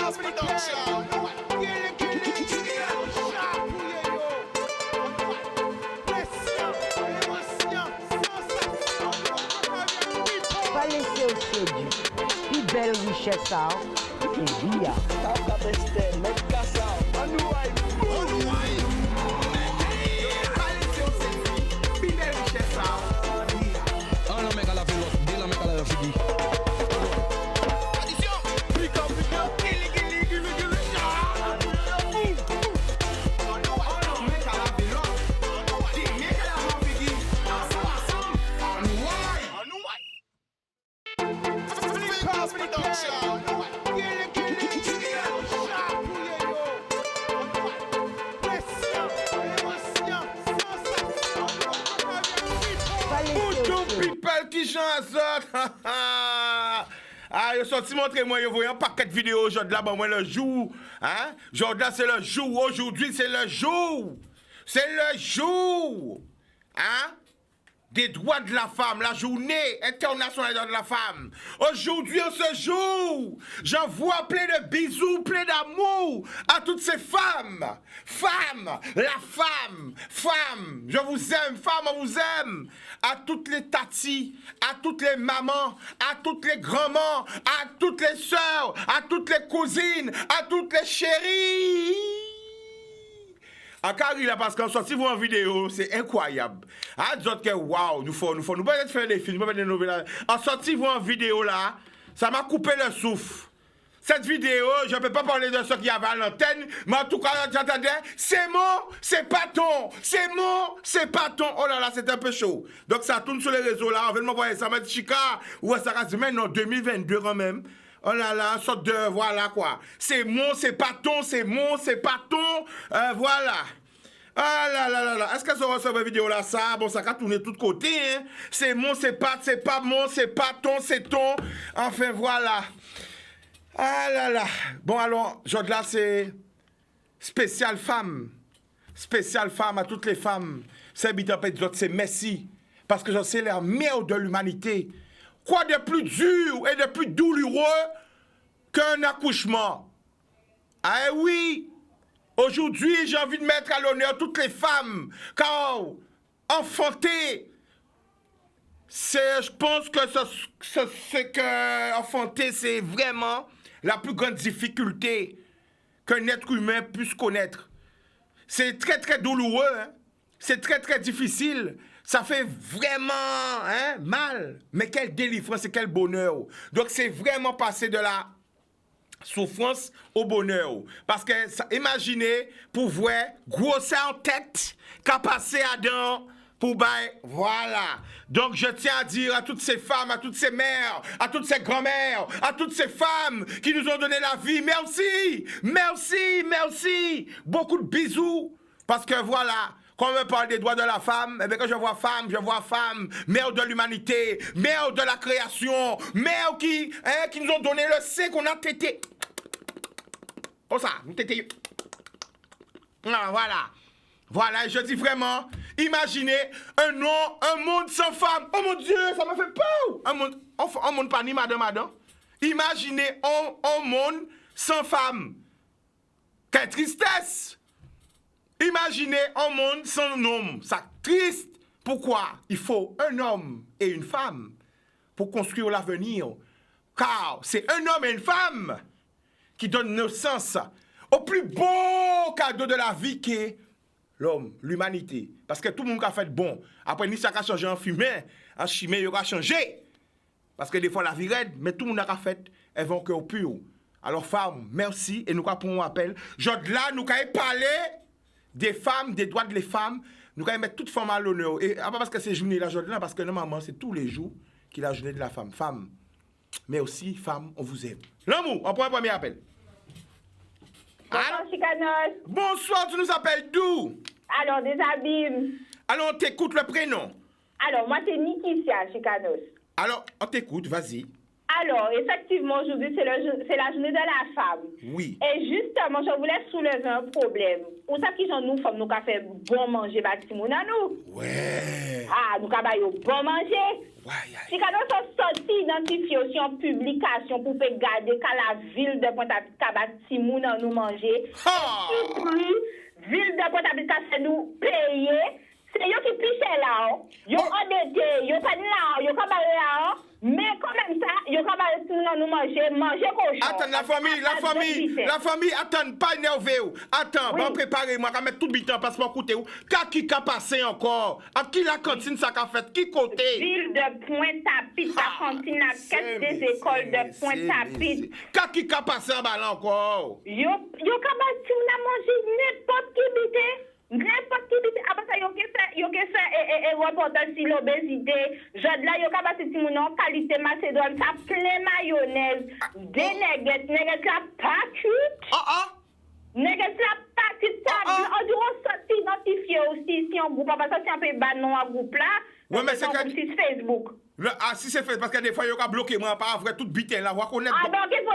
Pas laisser au séduit. Puis belle richesse, ça. Et bien. People qui chante ah, je sorti montrer moi, je vois un paquet de vidéos aujourd'hui là, bon, moi le jour, hein? Aujourd'hui là, c'est le jour, aujourd'hui c'est le jour, hein? Des droits de la femme, la journée internationale des droits de la femme. Aujourd'hui, en ce jour, j'envoie plein de bisous, plein d'amour à toutes ces femmes. Femmes, je vous aime, femmes, on vous aime. À toutes les tatis, à toutes les mamans, à toutes les grands-mères, à toutes les sœurs, à toutes les cousines, à toutes les chéries. En carré là, parce qu'en sorti vous en vidéo, c'est incroyable. Ah, d'autres que waouh, nous peut-être faire des films, nous peut-être des nouvelles. En sorti vous en vidéo là, ça m'a coupé le souffle. Cette vidéo, je ne peux pas parler de ce qu'il y avait à l'antenne, mais en tout cas, j'entendais, c'est mon, c'est pas ton, c'est mon, c'est pas ton. Oh là là, c'est un peu chaud. Donc ça tourne sur les réseaux là, on veut m'envoyer ça, m'a dit Chica, ou ça reste même en 2022 quand même. Oh là là, une sorte de, voilà quoi. C'est mon, c'est pas ton, c'est mon, c'est pas ton, voilà. Ah là là là là, est-ce que ça ressort une vidéo là, ça, bon, ça va tourner de tous côtés, hein. C'est mon, c'est pas mon, c'est pas ton, c'est ton. Enfin, voilà. Ah là là. Bon, alors, aujourd'hui là, c'est spécial femme. Spécial femme à toutes les femmes. C'est c'est merci. Parce que je sais la merde de l'humanité. Quoi de plus dur et de plus douloureux qu'un accouchement? Ah oui! Aujourd'hui, j'ai envie de mettre à l'honneur toutes les femmes. Car enfanter, je pense que c'est que enfanter, c'est vraiment la plus grande difficulté qu'un être humain puisse connaître. C'est très très douloureux, hein? C'est très très difficile. Ça fait vraiment hein, mal. Mais quelle délivrance et quel bonheur. Donc c'est vraiment passer de la souffrance au bonheur. Parce que, imaginez, pour voir, grosseur en tête, qu'à passer à dents, pour bailler, voilà. Donc je tiens à dire à toutes ces femmes, à toutes ces mères, à toutes ces grand-mères, à toutes ces femmes qui nous ont donné la vie, merci, merci, merci. Beaucoup de bisous. Parce que voilà, quand on me parle des droits de la femme, eh bien, quand je vois femme, mère de l'humanité, mère de la création, mère qui nous ont donné le sein qu'on a tété. Comme ça, nous tété. Voilà. Voilà, et je dis vraiment, imaginez un monde sans femme. Oh mon Dieu, ça m'a fait peur. Un monde pas ni madame. Imaginez un monde sans femme. Quelle tristesse. Imaginez un monde sans homme. Ça triste. Pourquoi? Il faut un homme et une femme pour construire l'avenir. Car c'est un homme et une femme qui donnent naissance au plus beau cadeau de la vie qui est l'homme, l'humanité. Parce que tout le monde a fait bon. Après, ni ça a changé en fumée, en chimie, il aura changé. Parce que des fois, la vie raide, mais tout le monde a fait, elles vont que au pur. Alors, femmes, merci. Et nous avons un appel. Là, nous avons parlé des femmes, des droits des femmes. Nous allons mettre toutes femmes à l'honneur. Et pas parce que c'est journée là, aujourd'hui, parce que normalement, c'est tous les jours qu'il a la journée de la femme. Femme, mais aussi, femmes, on vous aime. L'amour, on prend un premier appel. Bonsoir, Chicanos. Bonsoir, tu nous appelles d'où? Alors, des abîmes. Alors, on t'écoute le prénom. Alors, moi, c'est Nikicia, Chicanos. Alors, on t'écoute, vas-y. Alors, effectivement, aujourd'hui, c'est la journée de la femme. Oui. Et justement, je voulais soulever un problème. Pour ça, qui nous femmes, nous avons fait bon manger, bâtiment, nous. Ouais. Ah, nous avons bon manger. Ouais, Si quand nous sommes sortis identifiés aussi en publication pour faire garder qu'à la ville de Pointe-à-Pitre, nous manger. Ah. Et puis, ville de Pointe-à-Pitre, c'est nous payer. C'est eux qui pichent là, ils ont endetté, ils ont pas de là, ils ont pas là, mais quand même ça, ils ont pas nous manger cochon. Attends, la famille, attends, pas énervé. Attends, Oui. bon, préparez-moi, je vais mettre tout le bitan parce que coûter. Qui a passé encore? À qui la cantine ça a fait? Qui côté? Ville de Pointe-à-Pitre, la cantine à quête des écoles de Pointe-à-Pitre. Qui a passé en bas encore? Ils ont capable de manger n'importe qui bité. N'importe qui bité. Après ça, ils ont fait un reportage sur l'obésité. Je dis là, ils ont capable de dire en qualité macédoine, ça plein mayonnaise, des nuggets la pas cuite. Nuggets la pas cuite, ça. On doit sortir identifier aussi si on groupe, parce que si on peut ban non à groupe là, Ouais, mais c'est que- sur Facebook. Si c'est fait, parce que des fois, il y a bloqué moi, pas vrai, tout bitin là, on va connaître. Ah, donc, il faut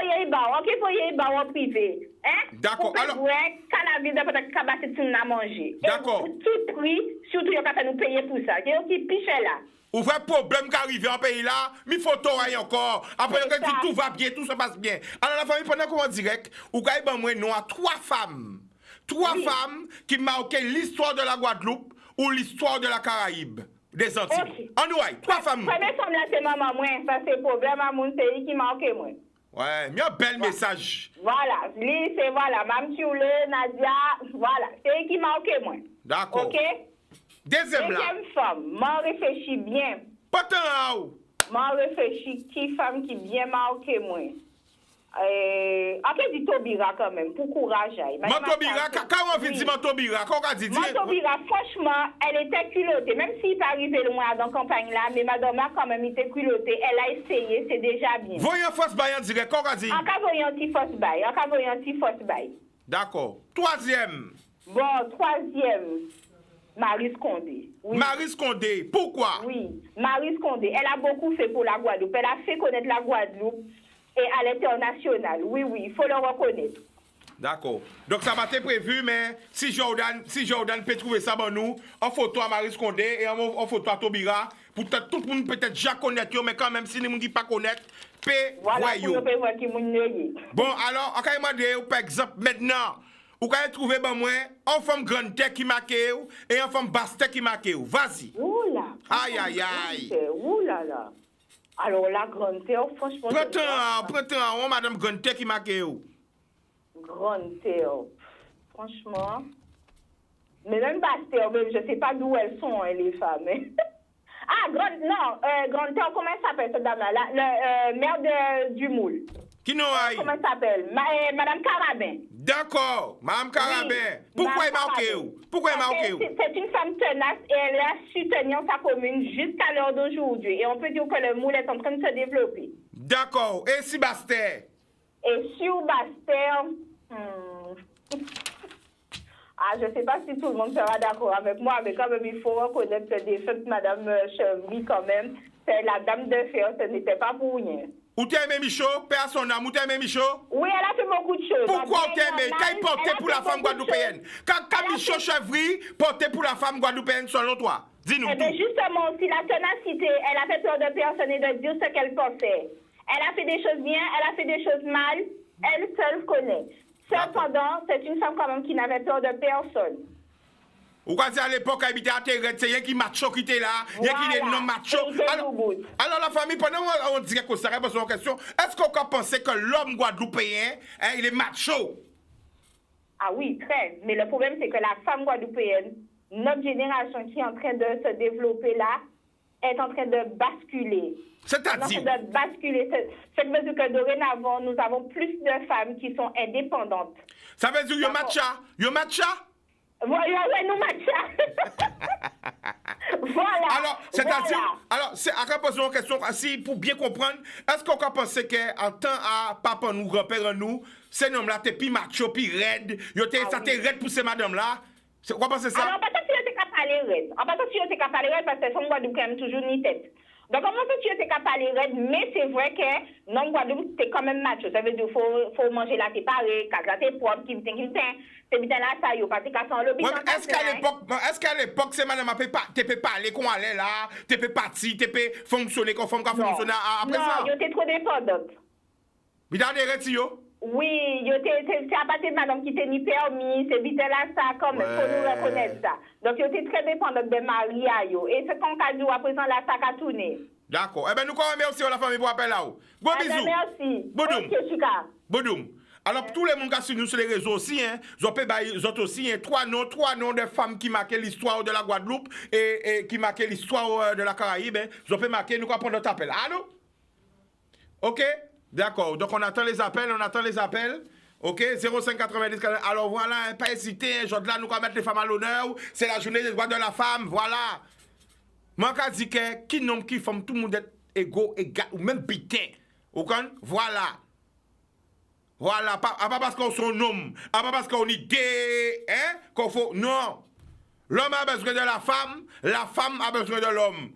y aller en privé. Hein? D'accord, alors- Ouais, quand la ville de Pointe-à-Pitre, tu n'as mangé. D'accord. Et pour tout prix, surtout, il y a qu'à nous payer pour ça. C'est eux qui pichent là. Ou vrai problème qui arrive en pays là, mi photo aille encore. Après, C'est on dit ça. tout va bien, tout se passe bien. Alors la famille, pendant qu'on est en direct, ou gagne ben moi, nous à trois femmes. Trois Oui. femmes qui marquent l'histoire de la Guadeloupe ou l'histoire de la Caraïbe. Des Antilles. Ok. En nous, trois femmes. Première femme là, c'est maman, moi. Ça, c'est problème à mon pays qui manque, moi. Ouais, mais un bel message. Voilà. Lui, c'est voilà. Mme Tioule, Nadia, voilà. C'est eux qui manque, moi. D'accord. OK? Deuxième là. Deuxième femme, m'en réfléchis bien. Pas tant en haut. M'en réfléchis qui femme qui bien marqué moi. Ok, dit Tobira quand même, pour courage. Mantobira, quand on vient dire Mantobira, quand on dit Mantobira, franchement, elle était culottée. Même s'il n'est pas arrivé loin dans la campagne là, mais madame a quand même été culottée. Elle a essayé, c'est déjà bien. voyons force bail en direct, quand on dit. En cas voyant un petit fausse bail, en cas voyant un petit fausse bail. D'accord. Troisième. Bon, troisième, Marie Scondé. Oui. Marie Scondé. Pourquoi? Oui, Marie Scondé, elle a beaucoup fait pour la Guadeloupe. Elle a fait connaître la Guadeloupe et à l'international. Oui, il faut le reconnaître. D'accord. Donc ça m'a été prévu, mais si Jordan peut trouver ça bon nous, en photo à Marie Scondé et en photo à Tobira, pour tout le monde peut-être déjà connaître, mais quand même, si les gens ne pas connaître, peut Voilà, voir pour ne pas voir qui moun. Bon, alors, on va demander, par exemple, maintenant, vous pouvez trouver ben moi, en forme grande tête qui marque et en forme basse tête qui marque. Vas-y. Oula. Aïe, aïe, aïe. Oula là. Alors la grande terre, franchement. Prends-toi, madame grande tête qui marque. Grande terre. Franchement. Mais même basse terre, même, je ne sais pas d'où elles sont, hein, les femmes. Hein. Ah, grande terre, comment elle s'appelle cette dame-là? Le maire du Moule. Qui nous aille? Comment elle s'appelle? Madame Carabin. D'accord, madame Carabin. Oui, Pourquoi il Madame marque? Carabin. Pourquoi il Parce marque? que c'est une femme tenace et elle a su tenir sa commune jusqu'à l'heure d'aujourd'hui. Et on peut dire que le Moule est en train de se développer. D'accord. Et si Bastère? Et sur Bastère, ah, je ne sais pas si tout le monde sera d'accord avec moi, mais quand même, il faut reconnaître que défunte Madame Chevry, quand même, c'est la dame de fer, ce n'était pas pour rien. Ou t'as aimé Michaud? Père son âme, ou t'as aimé Michaud? Oui, elle a fait beaucoup de choses. Pourquoi Donc, t'as aimé? Qu'est-ce qu'il portait pour la femme guadeloupéenne? Quand Michaud Chevry portait pour la femme guadeloupéenne, selon toi? Dis-nous Eh bien, tout. justement, aussi, la ténacité, elle a fait peur de personne et de dire ce qu'elle pensait. Elle a fait des choses bien, elle a fait des choses mal, elle seule connaît. Cependant, c'est une femme quand même qui n'avait peur de personne. Ou quand c'est à l'époque, elle habitait à Terre, c'est rien qui macho qui était là, rien qui est non macho. Alors la famille, pendant on dirait qu'on s'arrête sur une question, est-ce qu'on peut penser que l'homme guadeloupéen, il est macho? Ah oui, très. Mais le problème, c'est que la femme guadeloupéenne, notre génération qui est en train de se développer là, est en train de basculer. C'est-à-dire? De basculer. Ce qui veut dire que dorénavant, nous avons plus de femmes qui sont indépendantes. Ça veut dire yo matcha? Yo matcha? Voilà, nous matcha. Voilà. Alors, c'est-à-dire, voilà. alors, c'est à poser une question, si, pour bien comprendre, est-ce qu'on peut penser qu'en temps à papa nous, grand-père nous, ces hommes-là, t'es plus macho, plus raide, ça t'est raide pour ces madame-là? C'est quoi penser ça? Alors, peut-être si on était capable de parler raide. En peut-être si on était capable de parler raide, parce que les femmes guadeloupéennes toujours ni tête. Donc, comment que tu étais capable de parler, mais c'est vrai que non, Guadeloupe, c'est quand même macho. Ça veut dire qu'il faut manger la séparée, case la t'es propre, qui me c'est bien là, ça, y a pas de casse en lobby. Est-ce qu'à l'époque, c'est madame, tu peux parler qu'on allait là, tu peux partir, tu peux fonctionner comme femme qui fonctionne après ça? Non, tu es trop dépendante. Mais dans les rétio? Oui, c'est à partir de madame qui t'a ni permis, c'est vite là, ça, comme, il faut nous reconnaître ça. Donc, tu es très dépendante de Marie, et c'est ton cas, à présent, là, ça a tourné. D'accord. Eh bien, nous, quand même, merci à la famille pour appeler là. Bon bisous. Merci. Bodoum. Ok, Chika. Bodoum. Alors, tous les gens qui suivent nous sur les réseaux aussi, hein, ils ont aussi trois noms de femmes qui marquent l'histoire de la Guadeloupe et qui marquent l'histoire de la Caraïbe. Hein. Ils ont marquer, nous, qu'on prend notre appel. Allô? Ok? D'accord. Donc, on attend les appels. Ok? 0590. Alors, voilà, hein, pas hésiter. Hein, là, nous, allons mettre les femmes à l'honneur. C'est la journée des droits de la femme. Voilà. Moi, je dis que qui nomme qui femme, tout le monde est égaux, égal, ou même bité. Ok? Voilà. Voilà, pas parce qu'on son homme, pas parce qu'on est gay, hein, qu'on faut. Non. L'homme a besoin de la femme a besoin de l'homme.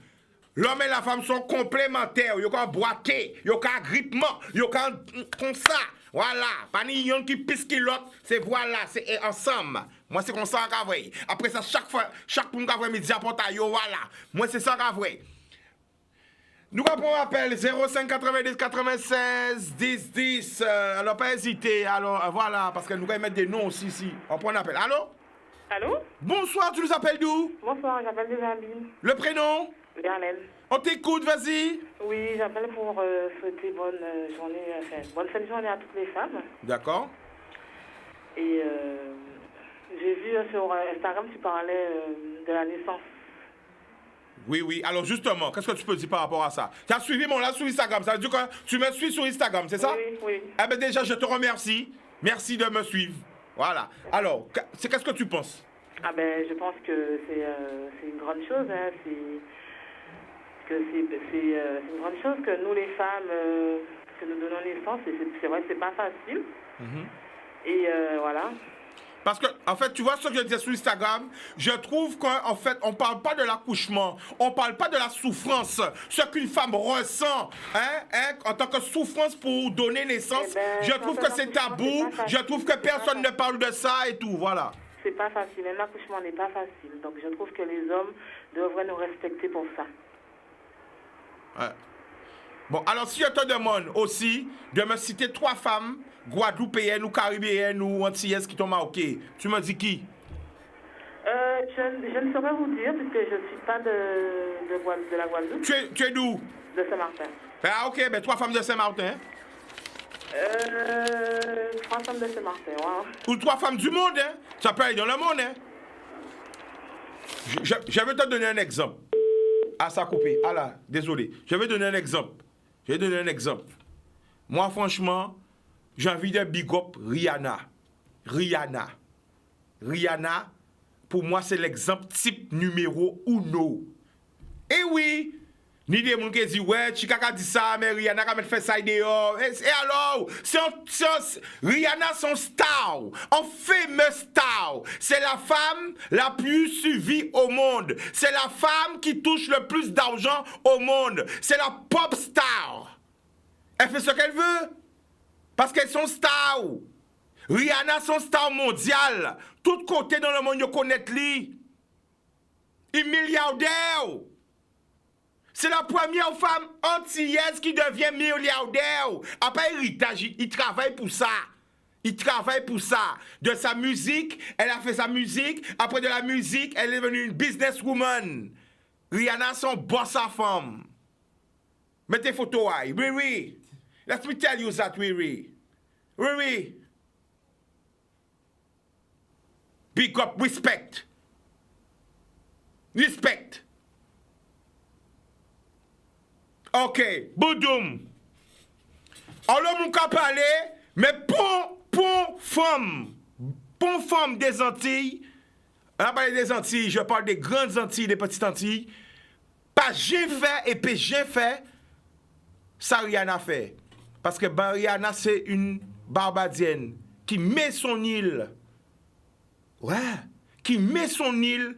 L'homme et la femme sont complémentaires. Ils ont boité, ils ont agrippement, ils ont comme ça. Voilà. Pas ni un qui pisse qui l'autre, c'est voilà, c'est ensemble. Moi, c'est comme ça qu'à vrai. Après ça, chaque monde qui a midi à portail, voilà. Moi, c'est ça qu'à vrai. Nous avons un appel 05 90 96 10 10. Alors, pas hésiter. Alors, voilà, parce que nous allons mettre des noms aussi ici. On prend un appel. Allô? Allô? Bonsoir, tu nous appelles d'où? Bonsoir, j'appelle de Zambie. Le prénom? Verlaine. On t'écoute, vas-y. Oui, j'appelle pour souhaiter bonne journée, bonne fin de journée à toutes les femmes. D'accord. Et j'ai vu sur Instagram, tu parlais de la naissance. Oui. Alors, justement, qu'est-ce que tu peux dire par rapport à ça? Tu as suivi mon là sur Instagram. Ça veut dire que tu me suis sur Instagram, c'est ça? Oui. Eh bien, déjà, je te remercie. Merci de me suivre. Voilà. Alors, qu'est-ce que tu penses? Ah ben, je pense que c'est une grande chose. Hein. C'est une grande chose que nous, les femmes, que nous donnons naissance. Et c'est vrai que c'est pas facile. Et voilà. Parce que, en fait, tu vois ce que je disais sur Instagram, je trouve qu'en fait, on ne parle pas de l'accouchement, on ne parle pas de la souffrance, ce qu'une femme ressent, en tant que souffrance pour donner naissance. Je trouve que c'est tabou, je trouve que personne ne parle de ça et tout, voilà. C'est pas facile, un accouchement n'est pas facile. Donc je trouve que les hommes devraient nous respecter pour ça. Ouais. Bon, alors si je te demande aussi de me citer 3 femmes guadeloupéennes ou caribéennes ou antillaises qui t'ont marqué, tu me dis qui? Je ne saurais vous dire puisque je ne suis pas de la Guadeloupe. Tu es d'où? De Saint-Martin. Ah ok, ben 3 femmes de Saint-Martin. 3 femmes de Saint-Martin, ouais. Ou 3 femmes du monde, hein? Ça peut aller dans le monde, hein? Je vais te donner un exemple. Ah, ça a coupé. Ah là, désolé. Je vais donner un exemple. Moi, franchement, j'ai envie de big up Rihanna. Rihanna, pour moi, c'est l'exemple type numéro 1. Et oui, ni des gens qui disent, ouais, Chikaka dit ça, mais Rihanna a fait ça dehors. Et alors, Rihanna, son star, un fameux star. C'est la femme la plus suivie au monde. C'est la femme qui touche le plus d'argent au monde. C'est la pop star. Elle fait ce qu'elle veut. Parce qu'elles sont stars. Rihanna, son star mondial. Tout côté dans le monde, vous connaissez lui. Il est milliardaire. C'est la première femme antillaise qui devient milliardaire. Après héritage, il travaille pour ça. De sa musique, elle a fait sa musique. Après de la musique, elle est devenue une businesswoman. Rihanna, son boss à femme. Mettez photo, oui. Let me tell you that, oui. Big up, respect. Ok, boudoum. Alors, mon cas parler, mais pour femme des Antilles, on a parlé des Antilles, je parle des grandes Antilles, des petites Antilles, pas j'ai fait et puis j'ai fait, ça Rihanna fait. Parce que Rihanna, c'est une Barbadienne qui met son île, qui met son île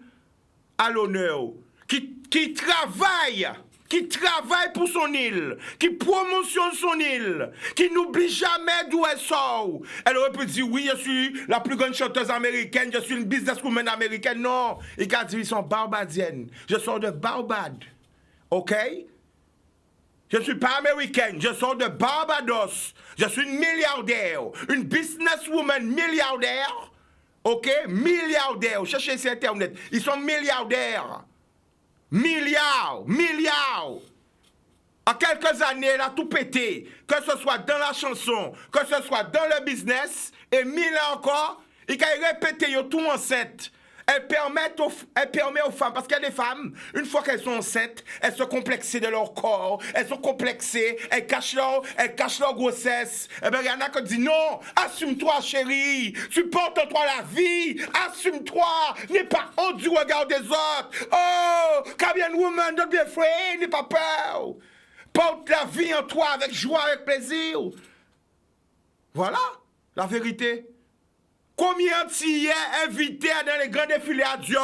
à l'honneur, qui travaille qui travaille pour son île, qui promotionne son île, qui n'oublie jamais d'où elle sort. Elle aurait pu dire, oui, je suis la plus grande chanteuse américaine, je suis une businesswoman américaine. Non, il a dit, ils sont barbadiennes. Je sors de Barbade. OK? Je ne suis pas américaine, je sors de Barbados. Je suis une milliardaire, une businesswoman milliardaire. OK? Milliardaire. Cherchez sur Internet. Ils sont milliardaires. Milliards. En quelques années, elle a tout pété. Que ce soit dans la chanson, que ce soit dans le business. Et 1000 ans encore, il a répété tout enceinte. Elle permet aux femmes, parce qu'il y a des femmes, une fois qu'elles sont enceintes, elles sont complexées de leur corps, elles sont complexées, elles cachent leur grossesse. Eh bien, il y en a qui disent non, assume-toi chérie, supporte-toi la vie, assume-toi, n'aie pas honte du regard des autres. Oh, Caribbean woman, don't be afraid, n'aie pas peur. Porte la vie en toi avec joie, avec plaisir. Voilà la vérité. Combien d'Antillais invités dans les grands défilés à Dieu?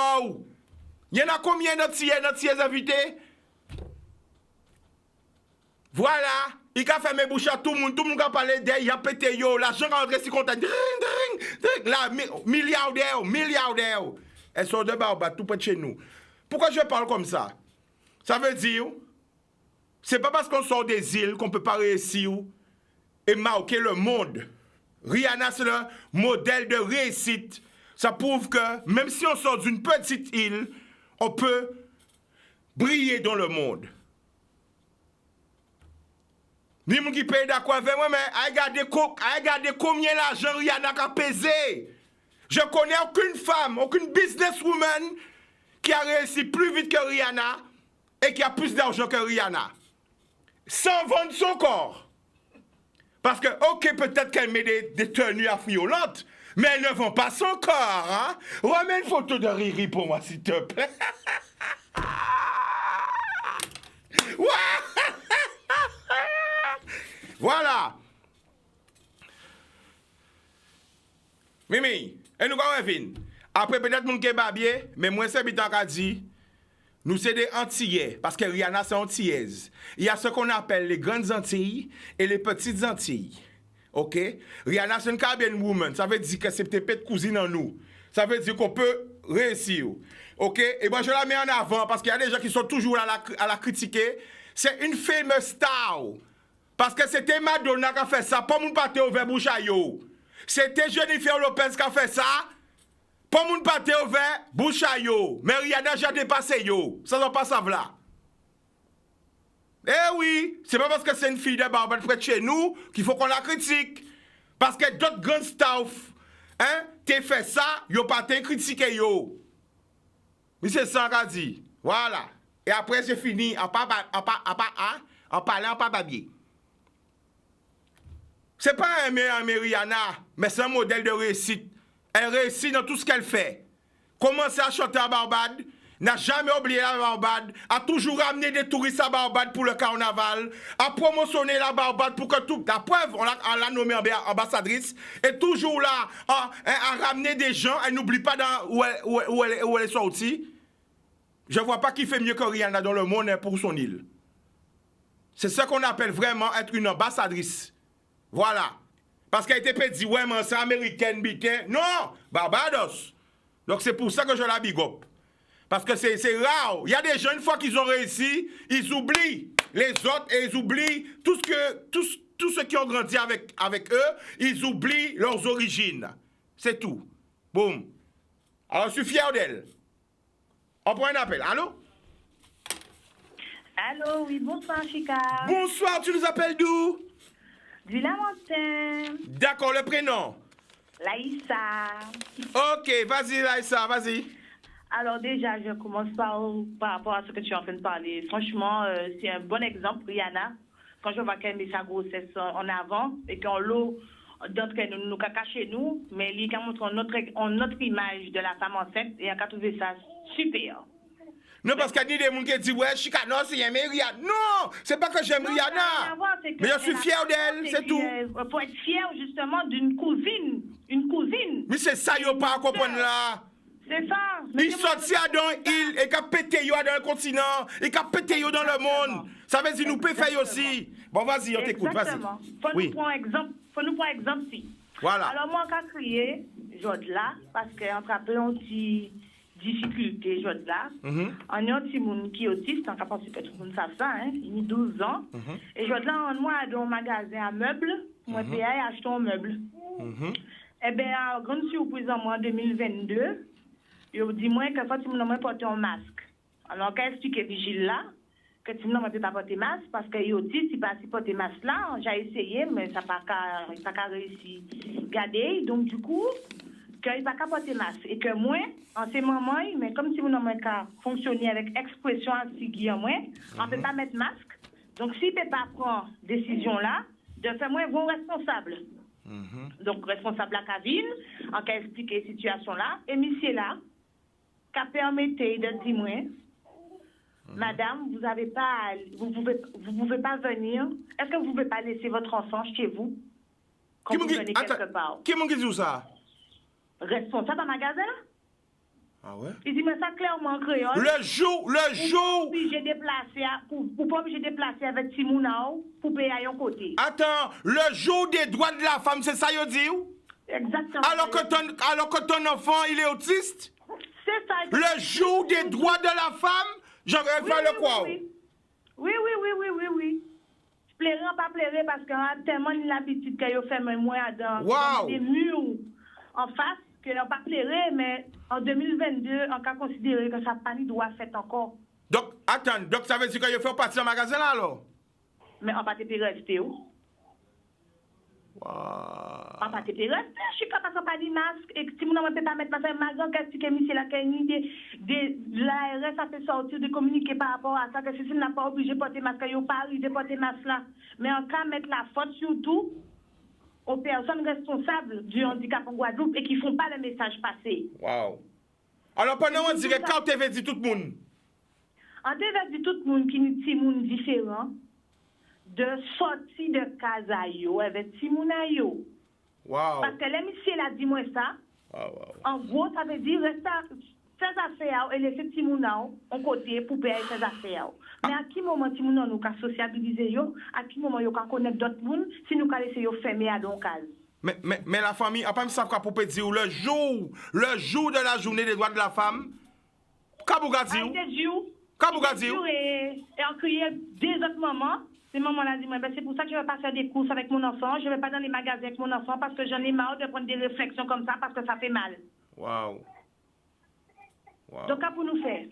Il y en a combien d'Antillais invités? Voilà. Il a fait mes bouches à tout le monde a parlé d'elle, il a pété yo, l'argent rentré si content. Là, milliardaire. Elles sont de Barbade, tout près de chez nous. Pourquoi je parle comme ça? Ça veut dire, c'est pas parce qu'on sort des îles qu'on peut pas réussir et marquer le monde. Rihanna, c'est le modèle de réussite. Ça prouve que même si on sort d'une petite île, on peut briller dans le monde. Ni moun qui paye d'accord avec moi, mais regardez combien l'argent Rihanna a pesé. Je connais aucune femme, aucune businesswoman qui a réussi plus vite que Rihanna et qui a plus d'argent que Rihanna. Sans vendre son corps. Parce que, ok, peut-être qu'elle met des tenues affriolantes, mais elle ne vend pas son corps, hein? Remets une photo de Riri pour moi, s'il te plaît. Voilà. Mimi, et nous allons revenir. Après, peut-être mon kebabier, mais moi, c'est bitan qu'a dit. Nous, c'est des Antillais, parce que Rihanna, c'est Antillaise. Il y a ce qu'on appelle les grandes Antilles et les petites Antilles. OK? Rihanna, c'est une Caribbean woman. Ça veut dire que c'est peut-être cousine en nous. Ça veut dire qu'on peut réussir. OK? Et moi, je la mets en avant, parce qu'il y a des gens qui sont toujours à la critiquer. C'est une famous star. Parce que c'était Madonna qui a fait ça. Pas mon pâté ouvert bouche à yo. C'était Jennifer Lopez qui a fait ça. Pas moun pâté ouvert, bouche à yo. Mais Rihanna déjà dépassé yo. Ça va pas ça là. Eh oui, c'est pas parce que c'est une fille de Barbade près de chez nous qu'il faut qu'on la critique. Parce que d'autres grands staff, hein, t'es fait ça, yo pas t'es critiqué yo. Mais c'est ça qu'a dit. Voilà. Et après c'est fini en parlant en pas babier. C'est pas un Rihanna, mais c'est un modèle de réussite. Elle réussit dans tout ce qu'elle fait. Commencer à chanter à Barbade, n'a jamais oublié la Barbade, a toujours ramené des touristes à Barbade pour le carnaval, a promotionné la Barbade pour que tout... La preuve, on l'a nommée ambassadrice, et toujours là, à ramener des gens, elle n'oublie pas où elle est sortie. Je ne vois pas qui fait mieux que Rihanna dans le monde pour son île. C'est ce qu'on appelle vraiment être une ambassadrice. Voilà. Parce qu'elle était dit, ouais, mais c'est américaine, bitin. Non, Barbados. Donc c'est pour ça que je la big up. Parce que c'est rare. Il y a des gens, une fois qu'ils ont réussi, ils oublient les autres et ils oublient tous ceux qui ont grandi avec eux, ils oublient leurs origines. C'est tout. Boum. Alors je suis fier d'elle. On prend un appel. Allô? Allô, oui, bonsoir, Chica. Bonsoir, tu nous appelles d'où? Du Lamentin. D'accord, le prénom? Laïssa. Ok, vas-y, Laïssa, vas-y. Alors déjà, je commence par rapport à ce que tu es en train de parler. Franchement, c'est un bon exemple, Rihanna. Quand je vois qu'elle met sa grossesse en avant et qu'on l'eau d'autres nous caché nous, mais il montre notre image de la femme enceinte et elle a trouvé ça super. Non, parce qu'il y a des gens qui disent, ouais, Chica, non, c'est aimer Rihanna. Non, c'est pas que j'aime Rihanna. Mais je suis fier d'elle, c'est tout. Faut être fier, justement, d'une cousine. Une cousine. Mais c'est ça, yo pas à comprendre là. C'est ça. Il sortit dans l'île et qu'a pété yo dans le continent, et qu'a pété yo dans le monde. Ça veut dire nous peut faire aussi. Bon, vas-y, on t'écoute, vas-y. Exactement. Faut nous prendre exemple si. Voilà. Alors moi, quand je crié, je là, parce qu'entre après, on dit difficulté, je là. On a un petit monde qui est autiste, on pense que tout le monde sait ça, hein. Il a 12 ans. Et je là, on moi, dans un magasin à meubles, moi, paye acheter un meuble. Eh bien, à grande surprise en moi, en 2022, il dit moi que faut que je porte un masque. Alors, quand explique vigile là, que tu ne peux pas porter masque parce que il dit si pas si porter masque là, j'ai essayé mais ça pas pas réussi. Regardez, donc du coup qu'il pas porter masque et que moi en ces moments mais comme si vous n'avez pas fonctionner avec expression anti moi, on peut pas mettre masque. Donc s'il peut pas prendre décision là, de faire moi bon responsable. Donc responsable à Kavin, en cas expliquer situation là et monsieur là qu'a permetté de dire moi madame, vous pouvez pas venir. Est-ce que vous pouvez pas laisser votre enfant chez vous quand vous venez quelque part? Qui m'a dit ça? Responsable d'un magasin là? Ah ouais? Il dit mais ça clairement en créole. Le jour. Pour pas obligé de déplacer avec Timounao pour payer à un côté. Attends, le jour des droits de la femme, c'est ça yo dit? Exactement. Alors que ton enfant, il est autiste? C'est ça. Le jour des droits de la femme? J'aurais fait le quoi? Oui. Je plairais pas plairer parce qu'on a tellement l'habitude qu'il fait moi dans des murs en face que n'a pas plairer, mais en 2022, on peut considérer que ça pas doit faire encore. Donc, attends, donc ça veut dire qu'il faut partir au magasin là alors? Mais on va te rester où? Wow. On va te rester, je suis capable de pas de masque et si vous ne peut pas mettre parce que ma grande question que monsieur la de l'ARS ça fait sortir de communiquer par rapport à ça que si n'a pas obligé de porter masque, il pas arrivé de porter masque là. Mais en cas mettre la faute surtout aux personnes responsables du handicap en Guadeloupe et qui font pas le message passer. Wow. Alors pendant on dirait quand tu veux dire tout le monde? On devait dire tout le monde qui est petit monde différent de sortir de Kazayo avec Timounayo. Wow. Parce que l'émission a dit moi ça. Wow. En gros, ça veut dire rester ses affaires et laisser Timounao en côté pour payer ses affaires. Mais à qui moment Timounao nous a sociabilisé yo, à qui moment yo ka connaître d'autres monde si nous ka laisser yo fermer à donc case. Mais la famille, après, ça quoi pour dire le jour de la journée des droits de la femme, Kabougadio. Et en crier des autres mamans. Ces mamans-là disent, c'est pour ça que je ne vais pas faire des courses avec mon enfant, je ne vais pas dans les magasins avec mon enfant parce que j'en ai marre de prendre des réflexions comme ça parce que ça fait mal. Wow. Donc, qu'est-ce pour nous faire?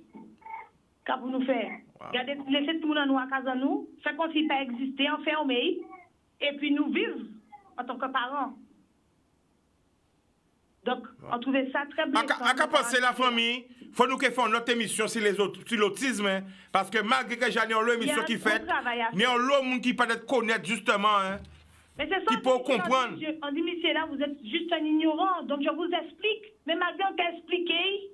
Wow. Regardez, laissez tout le monde nous à casa nous, faire comme s'il pas existé, enfermé, et puis nous vivre en tant que parents. Donc, on trouvait ça très blessant. À quoi penser la famille? Faut nous que fassons notre émission sur l'autisme, hein, parce que malgré que j'ai une émission qui fait, il y a un monde qui peut être connaître justement, hein, mais c'est ça, qui peut comprendre. On dit, monsieur, là, vous êtes juste un ignorant, donc je vous explique. Mais malgré qu'on t'a expliqué,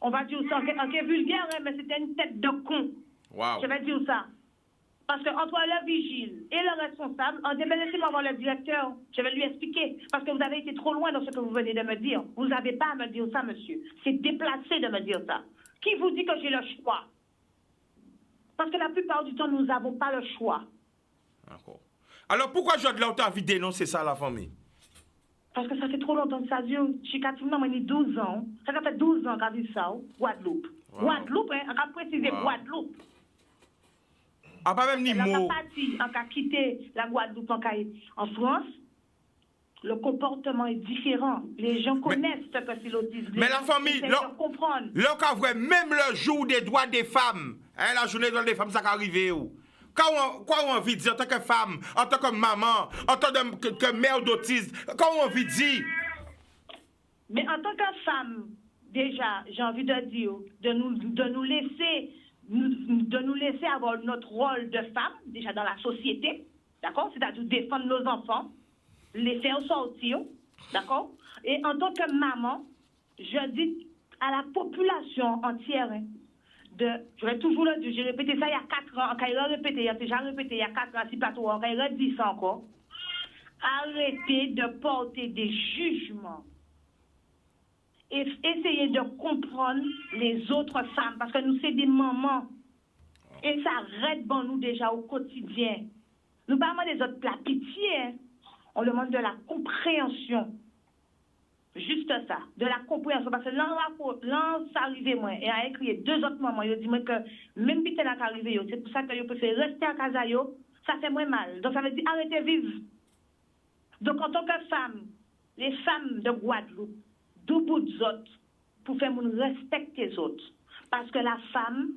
on va dire ça, en vulgaire, hein, mais c'était une tête de con. Wow. Je vais dire ça. Parce qu'entre le vigile et le responsable, on devait laisser voir le directeur. Je vais lui expliquer. Parce que vous avez été trop loin dans ce que vous venez de me dire. Vous n'avez pas à me dire ça, monsieur. C'est déplacé de me dire ça. Qui vous dit que j'ai le choix? Parce que la plupart du temps, nous n'avons pas le choix. D'accord. Alors pourquoi je dois envie de dénoncer ça à la famille? Parce que ça fait trop longtemps que ça dure. Je suis 12 ans. Ça fait 12 ans qu'on a vu ça, Guadeloupe. Wow. Guadeloupe, hein, on a précisé Guadeloupe. Ah, pas même ni mot. On a quitté la Guadeloupe en France. Le comportement est différent. Les gens connaissent ce que c'est l'autisme. Mais la famille, même le jour des droits des femmes, hein, la journée des droits des femmes, ça va arriver où? Quoi on a envie de dire en tant que femme, en tant que maman, en tant que mère d'autisme, quoi on a envie de dire? Mais en tant que femme, déjà, j'ai envie de dire, de nous laisser avoir notre rôle de femme, déjà dans la société, d'accord? C'est-à-dire défendre nos enfants, les faire sortir, d'accord? Et en tant que maman, je dis à la population entière, hein, je vais toujours le dire, j'ai répété ça il y a 4 ans, quand il a répété, il a déjà répété il y a 4 ans, si pas trop, quand il a dit ça encore, arrêtez de porter des jugements essayer de comprendre les autres femmes, parce que nous, c'est des mamans. Et ça arrête bon nous déjà au quotidien. Nous parlons des autres plats pitié, hein. On demande de la compréhension. Juste ça, de la compréhension. Parce que là, ça arrive moi, et a écrit 2 autres mamans, ils disent que même si c'est là qu'arrive, c'est pour ça que je préfère rester à casa, ça fait moins mal. Donc ça veut dire arrêtez vivre. Donc en tant que femme, les femmes de Guadeloupe, d'où bout des autres, pour faire nous respecter les autres. Parce que la femme,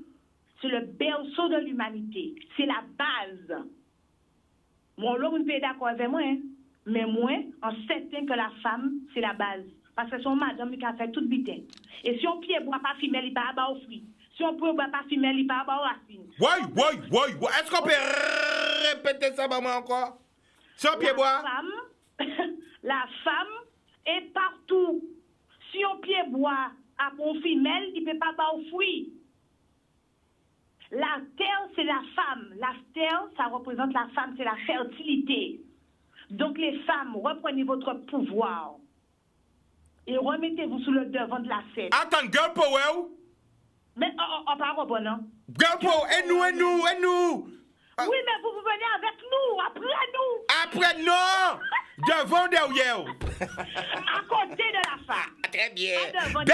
c'est le berceau de l'humanité. C'est la base. Moi, l'homme peut être d'accord avec moi, hein? Mais moi, en certain que la femme, c'est la base. Parce que son madame, il a fait tout bitin. Et si on pied boit pas femelle, il pas à au fruit. Si on peut boire pas femelle, il pas à aux racines. Oui. Est-ce qu'on peut répéter ça, maman, encore? Si on pied boit? La femme est partout. Si on pied boit à mon femelle, il peut pas aux fruits. La terre, c'est la femme. La terre, ça représente la femme, c'est la fertilité. Donc les femmes, reprenez votre pouvoir et remettez-vous sous le devant de la scène. Attends, girl power? Mais on parle pas, non? Girl power, et nous? Oui, mais vous venez avec nous, après nous. Après, non! Devant, derrière. À côté de la femme. Très bien. Devant,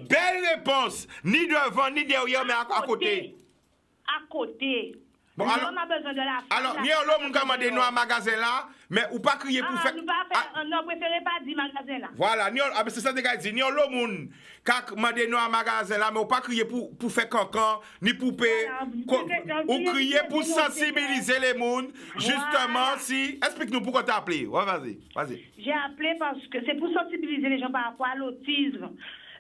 Belle réponse. Ni devant, ni derrière, mais à côté. À côté. Bon, on alors, a besoin de la femme. Alors, ni l'homme qui a demandé nous à magasin là, mais ou pas crier pour faire. Nous pas faire, on préfère pas dire magasin là. Voilà, c'est ça que je dis. Ni l'homme qui a demandé nous à magasin là, mais ou pas crier pour faire cancan, ni poupée. Ou crier pour sensibiliser les gens. Justement, si. Explique-nous pourquoi tu as appelé. Ouais, vas-y. J'ai appelé parce que c'est pour sensibiliser les gens par rapport à l'autisme.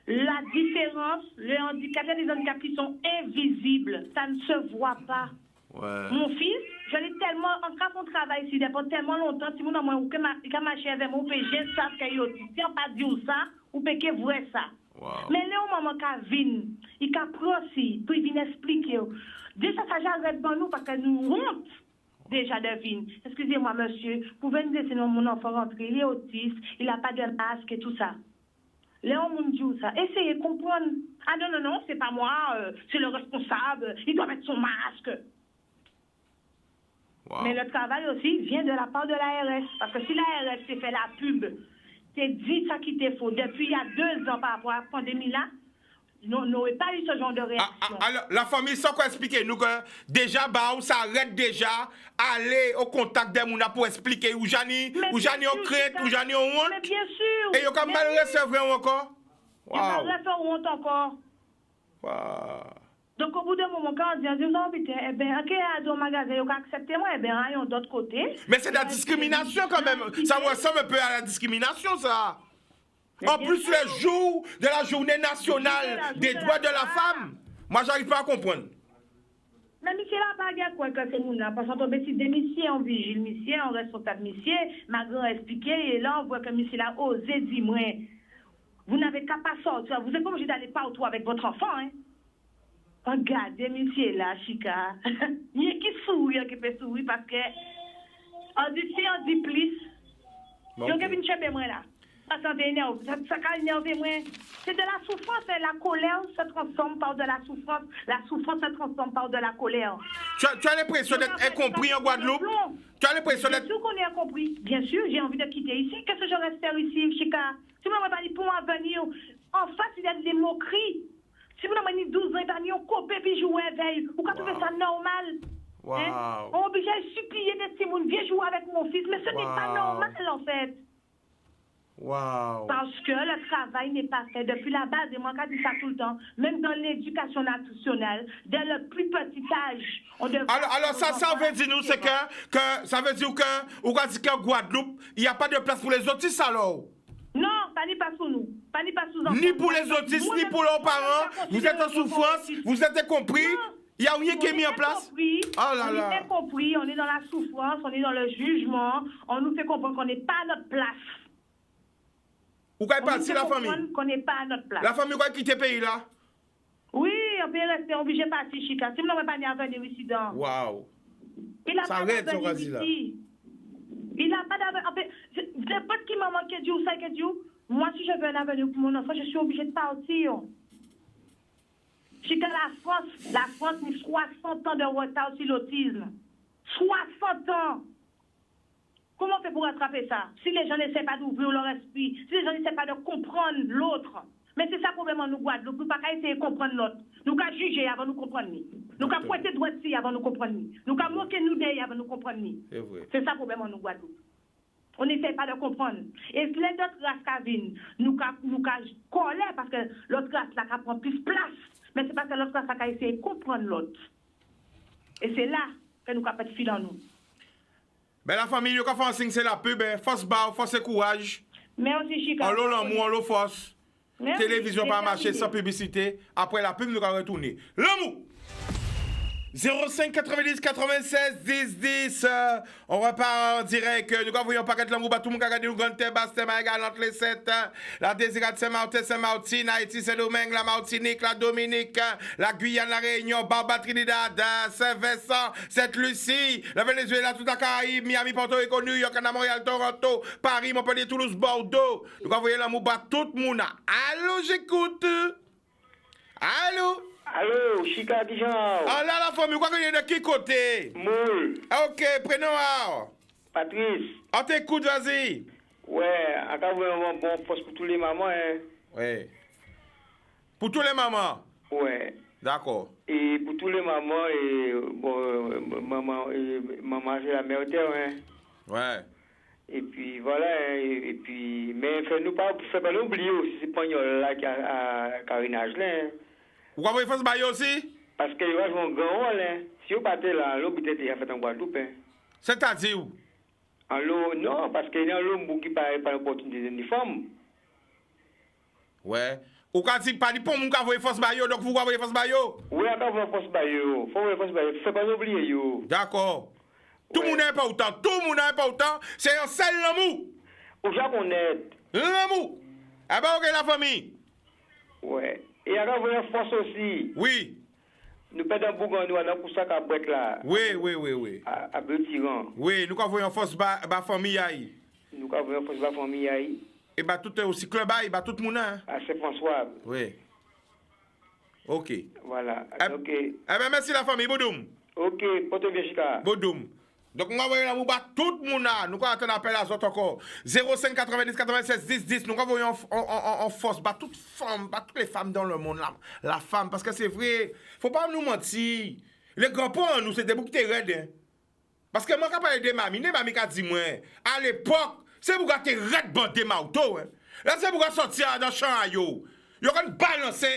La différence, le handicap, il y a des handicaps qui sont invisibles. Ça ne se voit pas. Ouais. Mon fils, je l'ai tellement, en cas qu'on travaille ici depuis tellement longtemps, si mon amour, il a marché avec moi, on peut gérer ça, qu'il y a autiste. Si on pas dire ça, on peut que vrai ça. Wow. Mais là, au moment qu'il vient, il a pris aussi, puis il vient expliquer. Déjà, ça j'arrête pour nous parce que nous honte déjà de venir. Excusez-moi, monsieur, pouvez nous laisser mon enfant rentrer, il est autiste, il n'a pas de masque et tout ça. Léon Moundiou, ça. Essayez de comprendre. Ah non, c'est pas moi, c'est le responsable, il doit mettre son masque. Wow. Mais le travail aussi vient de la part de l'ARS. Parce que si l'ARS s'est fait la pub, c'est dit ça qui était faux. Depuis il y a 2 ans par rapport à la pandémie-là, nous n'aurait pas eu ce genre de réaction. Alors, la famille, sans quoi expliquer, nous que déjà, ça arrête déjà aller au contact des gens pour expliquer où Jani on crête, où Jani on honte. Mais bien sûr. Et il y a quand même recevoir encore. Il y a pas honte encore. Wow. Donc, au bout d'un moment, quand on dit, non, putain, eh bien, ok, à deux magasins, ils ont accepté moi, eh bien, ils ont d'autre côté. Mais c'est de la discrimination quand même. Ça ressemble un peu à la discrimination, ça. En plus, le jour de la journée nationale des droits de la femme. Moi, j'arrive pas à comprendre. Mais monsieur là, pas bien quoi que c'est nous là. Parce qu'on tombe ici des messieurs, on vigile messieurs, on responsable messieurs. Ma grand expliqué, et là, on voit que monsieur là osé dire, moi, vous n'avez qu'à pas sortir. Vous êtes pas obligé d'aller partout avec votre enfant, hein. Regardez, monsieur là, Chica. Il y a qui sourit, qui peut sourire parce que on dit si on dit plus. Bon, Donc, il y a moi là. Ça énerve, ça énerve moi. C'est de la souffrance, et la colère se transforme par de la souffrance. La souffrance se transforme par de la colère. Tu as l'impression d'être incompris en Guadeloupe? Tu as l'impression d'être... Bien sûr qu'on est incompris. Bien sûr, j'ai envie de quitter ici. Qu'est-ce que je reste faire ici, Chica? Si vous n'avez pas dit pour moi venir, en face, il y a des moqueries. Si vous n'avez pas dit 12 ans, il y a un copé puis jouer veille. Vous pouvez trouver ça normal. Wow. Hein? On est obligé de supplier des petits gens, viens jouer avec mon fils. Mais ce n'est pas normal, en fait. Wow. Parce que le travail n'est pas fait depuis la base, et moi je dis ça tout le temps, même dans l'éducation nationale, dès le plus petit âge, on devrait... Alors ça veut dire nous, c'est que ça veut dire que, ou qu'on dit qu'en Guadeloupe, il n'y a pas de place pour les autistes alors? Non, pas ni pas pour nous, pas ni pas sous enfants. Ni pour les autistes, ni pour leurs parents, vous êtes en souffrance, vous êtes incompris, il n'y a rien qui est mis en place? Oh là là. On est incompris, on est dans la souffrance, on est dans le jugement, on nous fait comprendre qu'on n'est pas à notre place. Ou qu'on est parti la famille? Qu'on n'est pas à notre place. La famille qui a quitté le pays là? Oui, on peut rester obligé de partir, Chica. Si vous n'avez pas à venir ici dans. Waouh. Il a ça pas arrête, d'avenir ici. Il n'a pas d'avenir. N'importe qui maman qui dit ou ça qui dit, Moi, si je veux un avenir pour mon enfant, je suis obligée de partir. Si que la France met 60 ans de retard sur l'autisme. 60 ans. Comment on fait pour rattraper ça? Si les gens n'essaient pas d'ouvrir leur esprit, si les gens n'essaient pas de comprendre l'autre. Mais c'est ça le problème en nous, Guadeloupe. Nous ne pouvons pas essayer de comprendre l'autre. Nous pouvons juger avant de nous comprendre. Nous pouvons pointer droit avant de nous comprendre. Nous pouvons moquer nous d'eux avant de nous comprendre. C'est vrai. C'est ça le problème en nous, Guadeloupe. On n'essaie pas de comprendre. Et les autres races qui viennent, nous pouvons coller parce que l'autre race là qui prend plus place. Mais c'est parce que l'autre race a essayé de comprendre l'autre. Et c'est là que nous avons fait dans nous. Ben la famille, quand on fait un signe, c'est la pub, force barre, force courage. Merci, Chica. On l'eau l'amour, on l'eau force. Merci. Télévision pas marcher sans publicité. Après la pub, nous allons retourner. L'amour! 05 90 96 10 10. On repart en direct. Nous voyons un paquet de l'amour. Tout le monde a regardé nous grande terre, basse terre, égal entre les 7. La Désirade, Saint-Martin, Saint-Martin, Haïti, Saint-Domingue, la Martinique, la Dominique, la Guyane, la Réunion, Barbados, Trinidad, Saint-Vincent, Sainte-Lucie, la Venezuela, toute la Caraïbe, Miami, Porto Rico, New York, Montréal, Toronto, Paris, Montpellier, Toulouse, Bordeaux. Nous voyons l'amour. Tout le monde. Allô, j'écoute. Allô? Allô, Chica Dijon. Ah là, la famille, quoi qu'il y a de qui côté? Moule. Ok, prénom. Patrice. On t'écoute, vas-y. Ouais, encore vraiment bon poste pour tous les mamans, hein. Ouais. Pour tous les mamans? Ouais. D'accord. Et pour tous les mamans, et bon, maman c'est la mère terre, hein. Ouais. Et puis voilà, hein, et puis, mais fais-nous pas l'oublier aussi, c'est pas là qui a carinage là, hein. Vous comprenez France Bayo aussi? Parce que il va jouer un grand rôle, hein. Si vous partez là, l'eau peut-être il a fait en Guadeloupe, hein. C'est-à-dire où? En l'eau, non, parce qu'il y a l'eau qui parle par l'opportunité des femmes. Ouais. Ou quand il parle pour mon cavoyer France Bayo, donc vous voyez France Bayo? Oui, encore vous force Bayo. Faut voir force Bayo. Faut pas oublier yo. D'accord. Tout le monde n'est pas autant. Tout le monde n'est pas autant. C'est un seul l'amour. Au japonais. L'amour. Eh ben, ok, la famille. Ouais. Et encore vous force aussi. Oui. Nous perdons beaucoup nous dans pour ça qu'à brek là. Oui. À Betiran. Oui, nous voyons force ba famille aïe. Nous voyons force la famille aïe. Et bah tout aussi club aïe, bah tout le monde hein. À Saint-François. Oui. Ok. Voilà. OK. Eh ben merci la famille Bodoum. OK, porte bien Chica. Bodoum. Donc on va envoyer la mouba tout le monde là. Nous attendre appel à autres encore. 05 90 96 10 10. Nous envoyons en force bah toutes femmes, bah toutes les femmes dans le monde là. La femme parce que c'est vrai, faut pas nous mentir. Les grands-parents nous c'était beaucoup de raide. Hein? Parce que moi quand parler de mamie, mamie qui a dit moi à l'époque, c'est pour que tu raide bandé mauto hein. Là c'est pour sortir dans champ yo. Yo kan balancer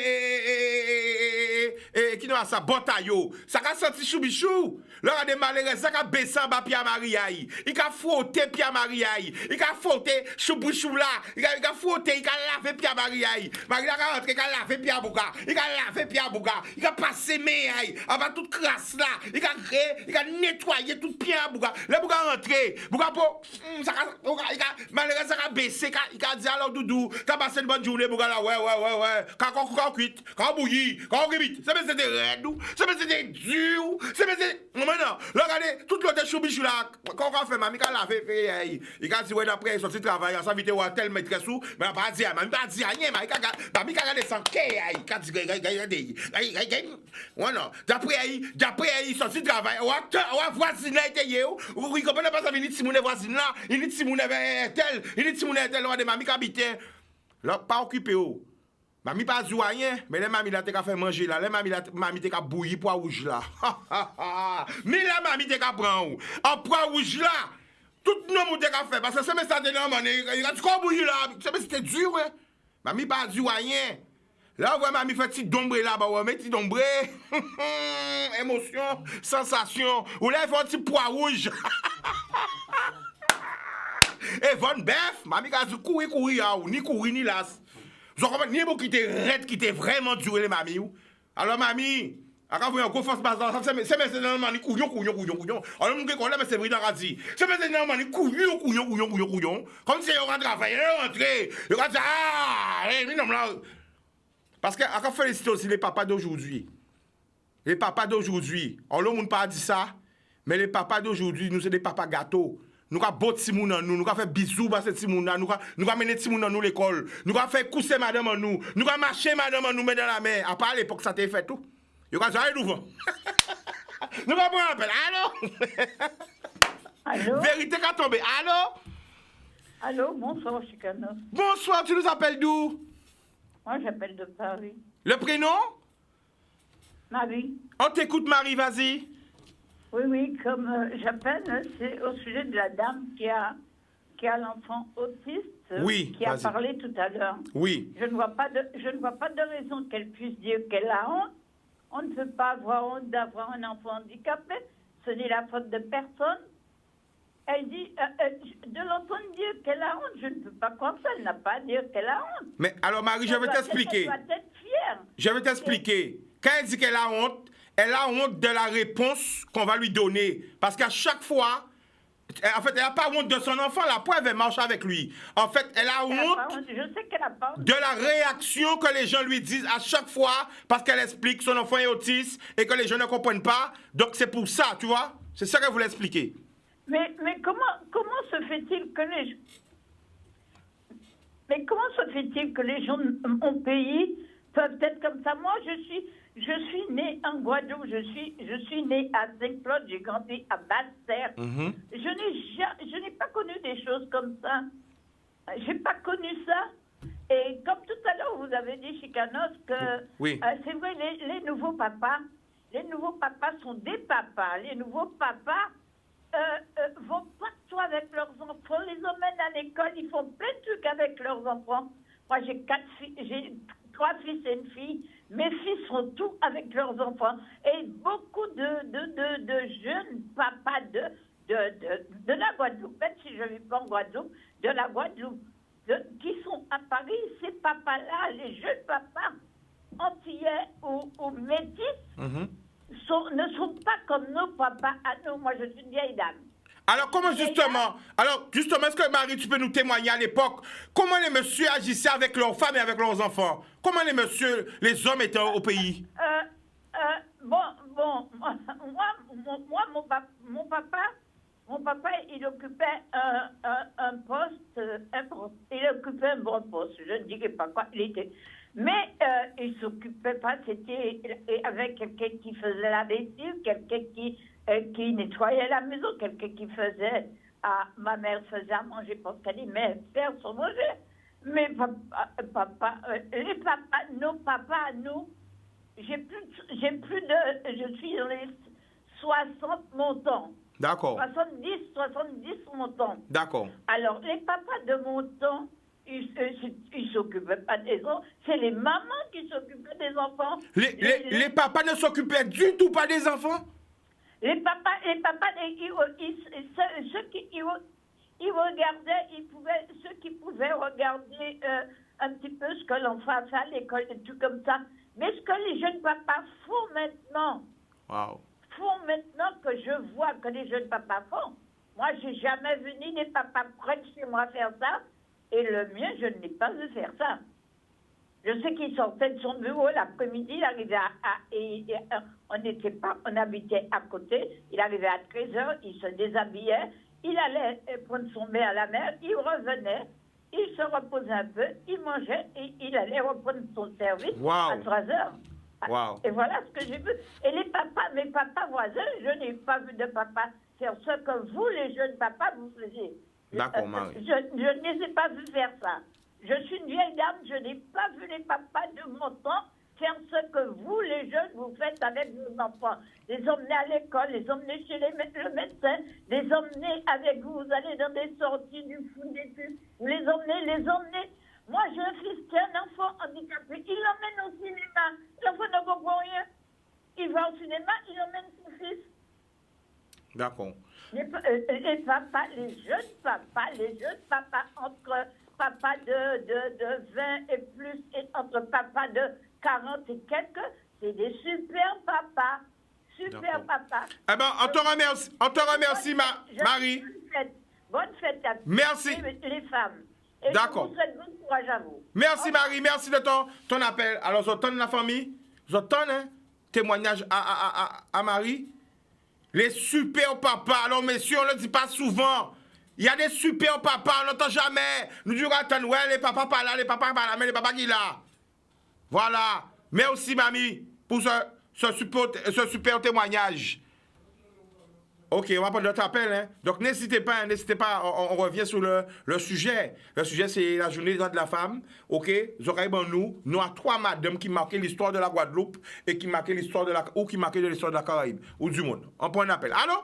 qui nous a sa botayo. Ça ka senti choubichou. Là a des malheureux ça ka baisser ba Pierre Maria. Il ka frotter Pierre Maria. Il ka frotter choubichou là. Il ka frotter, il ka laver Pierre Maria. Maria ka rentrer, ka laver Pierre Bouga. Il ka laver Pierre Bouga. Il ka passer mes avant toute crasse là. Il ka nettoyer toute Pierre Bouga. Là Bouga rentrer. Bouga po ça ka malheureux ça ka baisser, il ka dire alors doudou, t'as passé une bonne journée Bouga là. Ouais. Quand cuite, quand bouillit, quand vite, c'est c'était raide, c'est c'était dur, c'est maintenant, regardez, toute l'autre choubichou là, quand on fait, mamie, quand laver, il a dit, ouais, d'après, il sorti travail, ça vite, ouais, tel maîtresse ou, mais pas dire, mamie, pas dire rien, mamie, quand elle est sans quai, il a dit, regardez, ouais, non, d'après, il sorti travail, ouais, voisine là, était vous comprenez pas ça, il dit, si mon voisine là, il dit, si mon tel, ouais, de mamie qui habitait, là, pas occupé, oh. Mamie pas du rien, mais les mamies là t'es qu'à faire manger là, les mamie t'es qu'à bouillir pois rouge là. Mais la mamie t'es qu'à prendre en pois rouge là. Tout le monde t'es qu'à faire parce que c'est ça de non il a du quoi bouillir là, c'était dur hein. Mamie pas du rien. Là ouais mamie fait petit dombré là bas ouais, mais petit dombré. Émotion, sensation, ou là il fait un petit pois rouge. Et Von Bef, mamie a dit courir ni courir ni las. Vous comprenez, ni beaucoup qui était raide, qui était vraiment dur, les mamies. Alors, mamie, quand vous avez un gros force basant, c'est maintenant, ni couillon. Alors, nous avons mais c'est vrai dans la dit. C'est maintenant, ni couillon. Comme si on rentre travailler, on va dire, non, là. Parce que, quand félicite aussi les papas d'aujourd'hui. On ne peut pas dire ça, mais les papas d'aujourd'hui, nous, c'est des papas gâteaux. nous avons beau petit moun en nous, nous avons fait bisous à ce petit moun, nous avons mené petit moun en nous l'école, nous avons fait cousser madame en nous avons marché madame en nous, mais dans la main. À part à l'époque, ça t'a fait tout. Vous avez jamais d'ouvert. Nous avons un appel. Allô? Allô? Vérité qu'a tombé. Allô? Allô, bonsoir, Chicano. Bonsoir, tu nous appelles d'où? Moi, j'appelle de Paris. Le prénom? Marie. On t'écoute, Marie, vas-y. Oui, comme j'appelle, c'est au sujet de la dame qui a l'enfant autiste, Oui, qui a vas-y. parlé tout à l'heure. Oui. Je ne vois pas de raison qu'elle puisse dire qu'elle a honte. On ne peut pas avoir honte d'avoir un enfant handicapé. Ce n'est la faute de personne. Elle dit, de l'entendre dire qu'elle a honte, je ne peux pas croire ça. Elle n'a pas à dire qu'elle a honte. Mais alors, Marie, je vais t'expliquer. Elle doit être fière. Je vais t'expliquer. Quand elle dit qu'elle a honte de la réponse qu'on va lui donner. Parce qu'à chaque fois, en fait, elle n'a pas honte de son enfant. La preuve, elle marche avec lui. En fait, elle a honte Je sais qu'elle a pas honte. de la réaction que les gens lui disent à chaque fois parce qu'elle explique que son enfant est autiste et que les gens ne comprennent pas. Donc, c'est pour ça, tu vois. C'est ça qu'elle voulait expliquer. Mais comment se fait-il que les gens de mon pays peuvent être comme ça? Moi, je suis née en Guadeloupe, je suis née à Saint-Claude, j'ai grandi à Basse-Terre. Je n'ai pas connu des choses comme ça. J'ai pas connu ça. Et comme tout à l'heure, vous avez dit, Chicanos, que Oui. c'est vrai, les nouveaux papas sont des papas. Les nouveaux papas vont partout avec leurs enfants, les emmènent à l'école, ils font plein de trucs avec leurs enfants. Moi, j'ai 3 fils et une fille. Mes fils font tout avec leurs enfants. Et beaucoup de jeunes papas de la Guadeloupe, même si je ne vis pas en Guadeloupe, de la Guadeloupe, qui sont à Paris, ces papas-là, les jeunes papas antillais ou métis, ne sont pas comme nos papas à nous. Moi, je suis une vieille dame. Alors, justement, est-ce que Marie, tu peux nous témoigner à l'époque, comment les messieurs agissaient avec leurs femmes et avec leurs enfants? Comment les hommes étaient au pays? Mon papa, il occupait un poste, il occupait un bon poste, je ne dirais pas quoi il était. Mais il ne s'occupait pas, c'était avec quelqu'un qui faisait la vaisselle, quelqu'un qui nettoyait la maison, quelqu'un qui faisait... ma mère faisait à manger pour qu'elle aimait faire son manger. Mais nos papas, nous, je suis dans les 60 montants. D'accord. 70 montants. D'accord. Alors, les papas de mon temps, ils s'occupaient pas des enfants. C'est les mamans qui s'occupaient des enfants. Les papas ne s'occupaient du tout pas des enfants? Les papas, ils regardaient, ceux qui pouvaient regarder un petit peu ce que l'enfant fait à l'école et tout comme ça. Mais ce que les jeunes papas font maintenant, que je vois que les jeunes papas font, moi, j'ai jamais vu ni des papas près de chez moi faire ça, et le mien, je ne l'ai pas vu faire ça. Je sais qu'il sortait de son bureau l'après-midi, il arrivait on habitait à côté, il arrivait à 13h, il se déshabillait, il allait prendre son bain à la mer, il revenait, il se reposait un peu, il mangeait et il allait reprendre son service à 3h. Wow. Et voilà ce que j'ai vu. Et mes papas voisins, je n'ai pas vu de papa faire ce que vous, les jeunes papas, vous faisiez. D'accord, Marie. Je ne les ai pas vus faire ça. Je suis une vieille dame, je n'ai pas vu les papas de mon temps faire ce que vous, les jeunes, vous faites avec vos enfants. Les emmener à l'école, les emmener chez le médecin, les emmener avec vous, vous allez dans des sorties du foot, des trucs, vous les emmenez. Moi, j'ai un fils qui est un enfant handicapé, il l'emmène au cinéma. L'enfant ne comprend rien. Il va au cinéma, il emmène son fils. D'accord. Les jeunes papas, entre papa de 20 et plus, et entre papa de 40 et quelques, c'est des super papas. Super papas. Eh bien, on te remercie, Marie. Bonne fête à Merci. les femmes. Et d'accord. je vous souhaite bon courage à vous. Merci, Marie. Merci de ton appel. Alors, j'entends la famille. J'entends témoignage à Marie. Les super papas. Alors, messieurs, on ne le dit pas souvent. Il y a des super papas, on n'entend jamais. Nous disons, attends, ouais, les papas pas là, mais les papas qui là. Voilà. Merci, mamie, pour ce super témoignage. Ok, on va prendre notre appel. Hein. Donc, n'hésitez pas, on revient sur le sujet. Le sujet, c'est la journée des droits de la femme. Ok, nous avons 3 madames qui marquaient l'histoire de la Guadeloupe et qui marquaient l'histoire de l'histoire de la Caraïbe ou du monde. On prend un appel. Allô?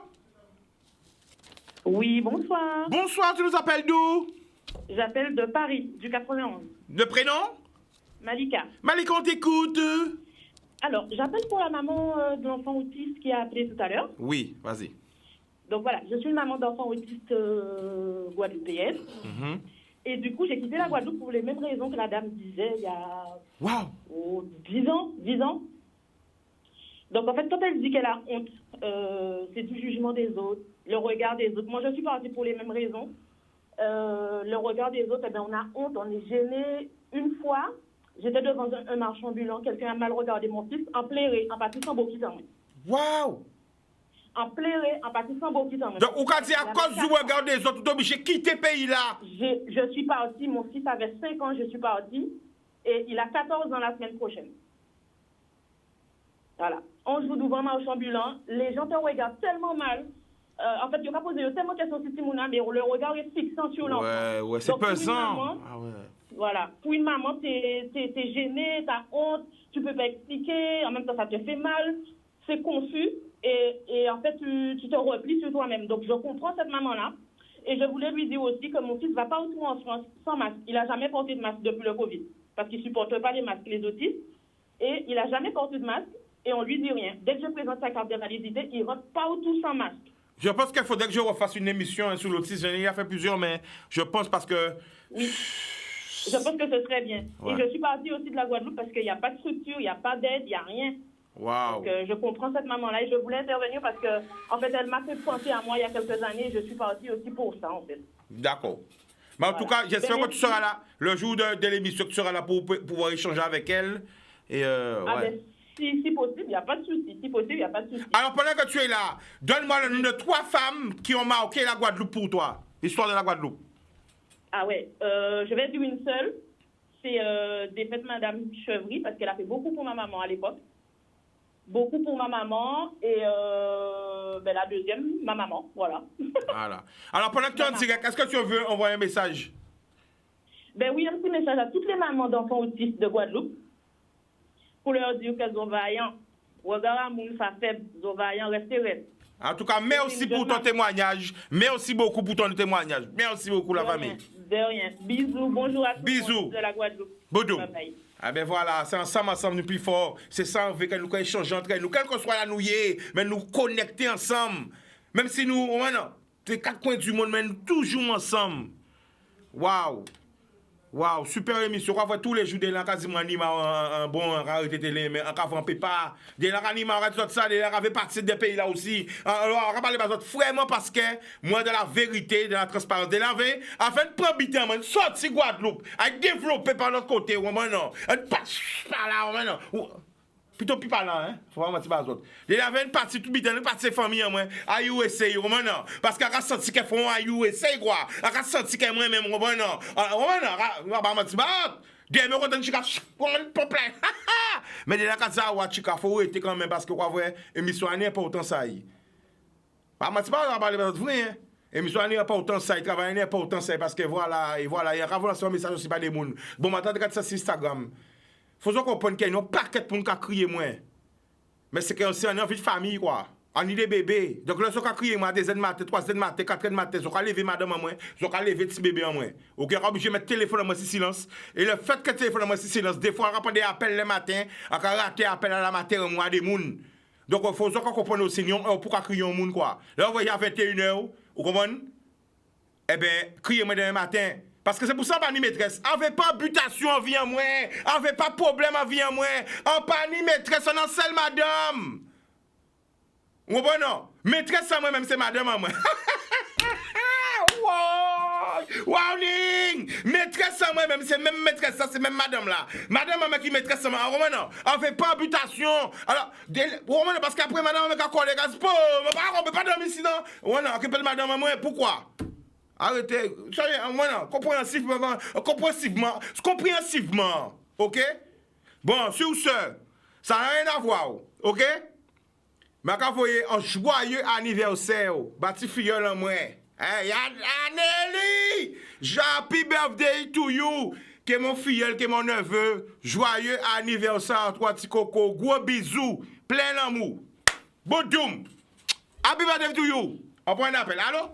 Oui, bonsoir. Bonsoir, tu nous appelles d'où? J'appelle de Paris, du 91. Le prénom? Malika. Malika, on t'écoute. Alors, j'appelle pour la maman de l'enfant autiste qui a appelé tout à l'heure. Oui, vas-y. Donc voilà, je suis une maman d'enfant autiste guadeloupéenne. Et du coup, j'ai quitté la Guadeloupe pour les mêmes raisons que la dame disait il y a 10 ans. Donc en fait, quand elle dit qu'elle a honte, c'est du jugement des autres, le regard des autres. Moi, je suis partie pour les mêmes raisons. Le regard des autres, eh bien, on a honte, on est gêné. Une fois, j'étais devant un marchand ambulant, quelqu'un a mal regardé mon fils, en pleuré, en partie sans beaucoup de temps. Waouh! En pleuré, en partie sans beaucoup de temps. Donc, ou quand dit à cause du regard des autres, tu es obligé de quitter le pays là. Je suis partie, mon fils avait 5 ans, je suis partie, et il a 14 ans la semaine prochaine. Voilà. On joue devant un marchand ambulant, les gens te regardent tellement mal. En fait, il n'y a pas posé tellement de questions sur Timouna, mais le regard est fixant sur l'enfant. Ouais, c'est pesant. Voilà. Pour une maman, t'es gênée, t'as honte, tu peux pas expliquer, en même temps, ça te fait mal, c'est confus. Et en fait, tu te replies sur toi-même. Donc, je comprends cette maman-là. Et je voulais lui dire aussi que mon fils ne va pas retourner en France sans masque. Il n'a jamais porté de masque depuis le Covid. Parce qu'il ne supporte pas les masques, les autistes. Et il n'a jamais porté de masque. Et on ne lui dit rien. Dès que je présente sa carte de validité, il ne rentre pas tout sans masque. Je pense qu'il faudrait que je refasse une émission sur l'autisme. J'en ai fait plusieurs, mais je pense parce que... Oui. Je pense que ce serait bien. Ouais. Et je suis partie aussi de la Guadeloupe parce qu'il n'y a pas de structure, il n'y a pas d'aide, il n'y a rien. Wow. Donc, je comprends cette maman-là et je voulais intervenir parce que, en fait, elle m'a fait penser à moi il y a quelques années et je suis partie aussi pour ça, en fait. D'accord. Mais en tout cas, j'espère que tu seras là le jour de l'émission, que tu seras là pour pouvoir échanger avec elle. Et ben, si possible, il n'y a pas de souci. Si possible, il n'y a pas de souci. Alors, pendant que tu es là, donne-moi le nom de 3 femmes qui ont marqué la Guadeloupe pour toi. L'histoire de la Guadeloupe. Ah ouais. Je vais dire une seule. C'est défaite Madame Chevry parce qu'elle a fait beaucoup pour ma maman à l'époque. Beaucoup pour ma maman et la deuxième, ma maman, voilà. Voilà. Alors, pendant que tu es en direct, est-ce que tu veux envoyer un message? Ben oui, un petit message à toutes les mamans d'enfants autistes de Guadeloupe pour leur dire qu'elles sont vaillants. Regarde à moun, ça faible, elles sont vaillants, restez restes. En tout cas, merci pour ton témoignage. Merci beaucoup pour ton témoignage. Merci beaucoup, la famille. De rien. Bisous, bonjour à tous. Bisous. De la Guadeloupe. Boudou. Bye bye. Ah ben voilà, c'est ensemble nous plus fort. C'est ça, on veut que nous échangeons entre nous. Quel que soit la nouillée, mais nous connecter ensemble. Même si nous, t'es 4 coins du monde, mais nous toujours ensemble. Waouh. Waouh, super émission. On va voir tous les jours de la quasiment un bon rarité télé, mais en peut pas. De la anima, on va tout ça, de la fait partie des pays là aussi. Alors, on va parler vraiment parce que moi, de la vérité, de la transparence, de la vie, afin de prendre bitan, man, sortir Guadeloupe, à développer par notre côté, ou maintenant, on passe par là, ou maintenant. Plutôt plus par là, hein. Faut vraiment dire pas aux autres. Il y avait une partie tout bitan, une partie famille, moi, à USA, ou maintenant. Parce qu'elle a senti qu'elle font à USA, quoi. Elle a senti qu'elle moi-même, ou maintenant. On va pas mentir, bah, des me content chica, on peut plein. Mais de la casa, chica, faut être quand même, parce que, quoi, vrai, émission n'est pas autant ça, y. Pas mentir, pas, on va parler de vrai, hein. Émission n'est pas autant ça, il travaille n'est pas autant ça, parce que voilà, il y a un message aussi pas des monde. Bon, maintenant, regarde ça sur Instagram. Faut comprendre qu'il y a un paquet pour nous crier moins. Mais c'est qu'on a envie de famille, quoi. On est des bébés. Donc là, si on crier moi, 2h du matin, 3h du matin, 4h du matin, on va lever madame en moins, on va lever petit bébé en moins. Ok, on est obligé de mettre le téléphone en moi sur silence. Et le fait que le téléphone en moi sur silence, des fois, on répond des appels le matin, on va rater appel à la matin en moi des mouns. Donc il faut comprendre aussi, pourquoi crier un monde, quoi. Là, on voit à 21h, vous comprenez? Eh bien, criez moi demain matin. Parce que c'est pour ça que ni maîtresse. On veut pas butation en vie en moi. On veut pas problème en vie en moi. On pas ni maîtresse, on en seule madame. Ou bon non? Maîtresse en moi même c'est madame en moi. Warning! Maîtresse en moi même c'est même maîtresse, ça c'est même madame là. Madame en moi qui maîtresse en moi. Ou bon non? On veut pas butation. Alors, parce qu'après madame on va coller gaz. On peut pas dormir sinon. Ou non, on peut madame en moi. Pourquoi? Arrêtez. Voilà, compréhensivement. OK? Bon, sur ce, ça n'a rien à voir. OK? Mais quand vous voyez un joyeux anniversaire, bâti filleul en moi. Hey, Anneli! Happy birthday to you! Que mon filleul, que mon neveu. Joyeux anniversaire, toi, petit coco. Gros bisous. Plein d'amour. Boudoum. Happy birthday to you. On prend un appel. Allô?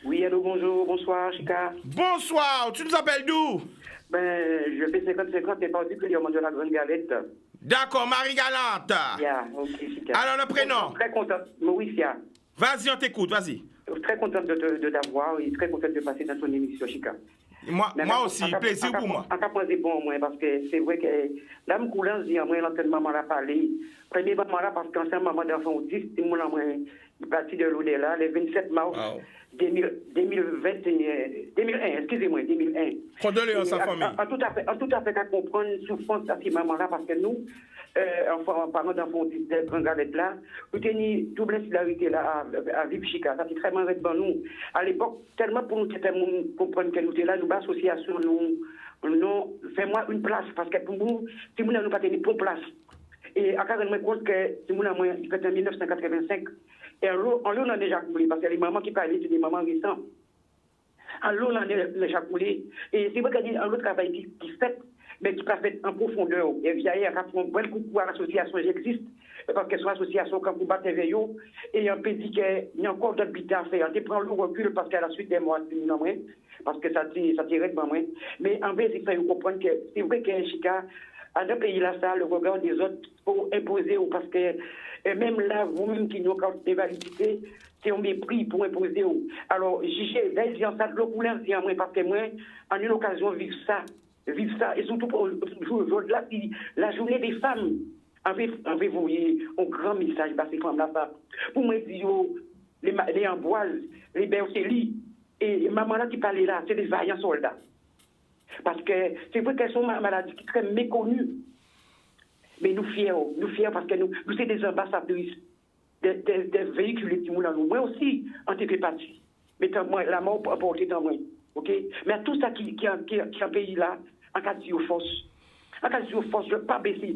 Oui, allô, bonjour, bonsoir, Chica. Bonsoir. Tu nous appelles d'où? Ben, je fais 50-50, mais particulièrement de la grande galette. D'accord, Marie Galante. Yeah, ok, Chica. Alors, le prénom? Très contente. Maurice, yeah. Vas-y, on t'écoute, vas-y. Très contente de t'avoir et très contente de passer dans ton émission, Chica. Moi aussi, plaisir pour moi. En cas de bon, moi, parce que c'est vrai que là, je coulance, moi, l'entraînement m'a parlé. Premier maman là, parce qu'ensemble, maman d'enfant autiste, moi, il est parti de l'au-delà, le 27 mars 2001, excusez-moi, 2001. Condoléances à famille. En tout à fait, qu'à comprendre souffrance de ces mamans-là, parce que nous, parents d'enfants autistes de Grand Galette là, nous avons une double solidarité là à vivre Chica. Ça fait très mal avec nous. À l'époque, tellement pour nous, comprendre que nous étions là, nous, l'association, nous, fais-moi une place, parce que pour nous, si nous n'avons pas tenu pour place. Et à quand je me compte que si nous avons en 1985, et on l'a déjà coulé, parce que les mamans qui parlaient, c'est des mamans récentes. En l'eau, on a déjà coulé. Et c'est vrai qu'il y a un autre travail qui fait, mais qui pas fait en profondeur. Et il y a un bon coucou à l'association, j'existe, parce que c'est une association qui combat TV, et on peut dire qu'il y a encore d'autres bêtises à faire. On prend le recul parce qu'à la suite des mois, parce que ça tirait de moi. Mais en vrai, c'est ça, vous comprenez que c'est vrai que Chica, à notre pays là, ça, le regard des autres, pour imposer, parce que même là, vous-même qui n'avez pas de validité, c'est un mépris pour imposer. Alors, j'ai dit ça de l'opulence, parce que moi, en une occasion, vivre ça. Et surtout, aujourd'hui, la journée des femmes, avez vous un grand message à ces femmes-là. Pour moi, les amboises, les bercélis, et maman là qui parlait là, c'est des vaillants soldats. Parce que c'est vrai qu'elles sont maladies qui sont très méconnues. Mais nous fiers parce que nous sommes des ambassadrices des véhicules qui nous ont. Moi aussi, en tant que parti. Mais la mort portée dans moi. OK? Mais tout ça qui est un pays là, en cas de force. En cas de force, je ne pas baisser.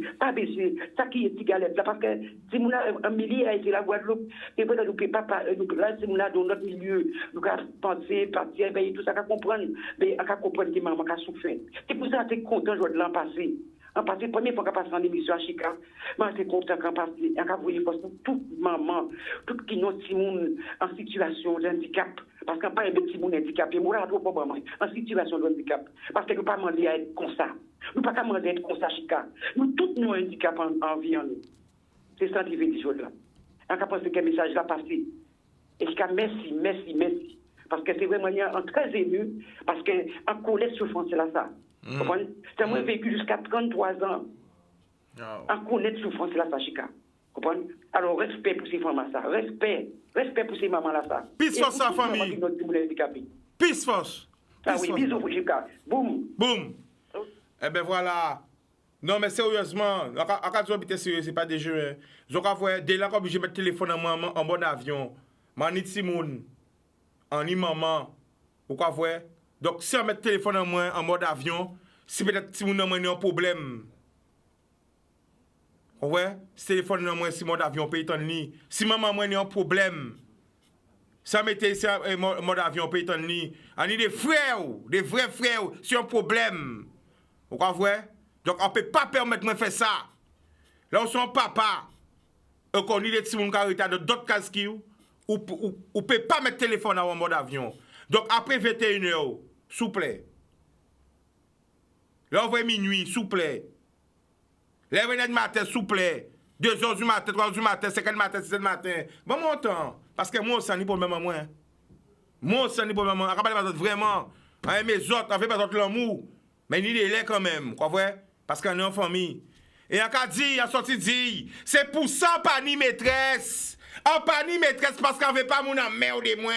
Ça qui est galette là. Parce que si nous avons un millier a été la Guadeloupe, et peut-être nous ne pouvons pas, là, si nous avons dans notre milieu, nous avons pensé, partir, tout ça, à comprendre. Mais à comprendre que maman a souffert. C'est pour ça que je suis content de l'an passé. En passé, première fois qu'on passe en émission à Chica, moi, je suis content qu'on passe, qu'on voit toute maman, tout qui ont en situation de handicap, parce qu'on pas un petit monde handicapé, moi, je trouve pas en situation de handicap, parce que nous ne pouvons pas demander à être comme ça. Nous ne pouvons pas demander à être comme ça, Chica. Nous, tous nous handicap en vie en nous. C'est ça qui veut dire aujourd'hui là. On a pensé que le message va passer. Et Chica, merci. Parce que c'est vraiment très ému, parce qu'on connaît la souffrance là, ça. C'est moi vécu jusqu'à 33 ans. On connaît la souffrance là, ça, Chica. Comprenez? Alors, respect pour ces femmes-là, ça. Respect pour ces mamans-là, ça. Peace force à la famille. Peace force. Ah oui, bisous pour Chica. Boum. Eh bien, voilà. Non, mais sérieusement, quand tu habites sérieux, c'est pas des jeux. Je vois, dès là, quand je mets le téléphone en mode avion, je suis en maman. Vous voyez? Donc, si on met le téléphone en mode avion, c'est peut-être si on a un problème. Ouais, si le téléphone en mode avion, peut être ni. Si maman a un problème, si on mettait en mode avion, peut être ni. On a des vrais frères, si on a un problème. Vous voyez? Donc, on ne peut pas permettre de faire ça. Là, on son papa, on connaît des petits gens qui ont d'autres casques, ou ne peut pas mettre le téléphone en mode avion. Donc, après 21h, s'il vous plaît. Là, on va minuit, s'il vous plaît. Là, on va matin, s'il vous plaît. 2h du matin, 3h du matin, 5h du matin, 6h du matin. Bon, mon temps. Parce que moi, ça n'est pas le même à moi. Moi, ça n'est pas le même à moi. Vraiment. Mes autres, on fait pas d'autres l'amour. Mais il est là quand même. Quoi, vrai? Parce qu'on est en famille. Et en cas dit, en sorti dit, c'est pour ça pas ni maîtresse. En pas ni maîtresse parce qu'on veut pas mon mère ou de moi.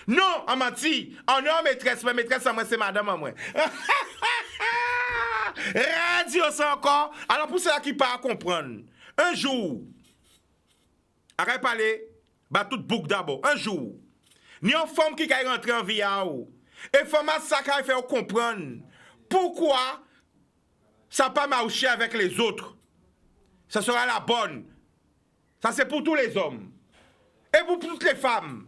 Non, on menti. On est en maîtresse, mais maîtresse à moi, c'est madame à moi. Radio ça encore. Alors pour ceux qui pas à comprendre. Un jour, arrête parler, bah toute boucle d'abord. Un jour, ni une femme qui est rentrée en vie à ou. Et femme ça qui fait comprendre pourquoi ça pas marché avec les autres. Ça sera la bonne. Ça c'est pour tous les hommes. Et pour toutes les femmes.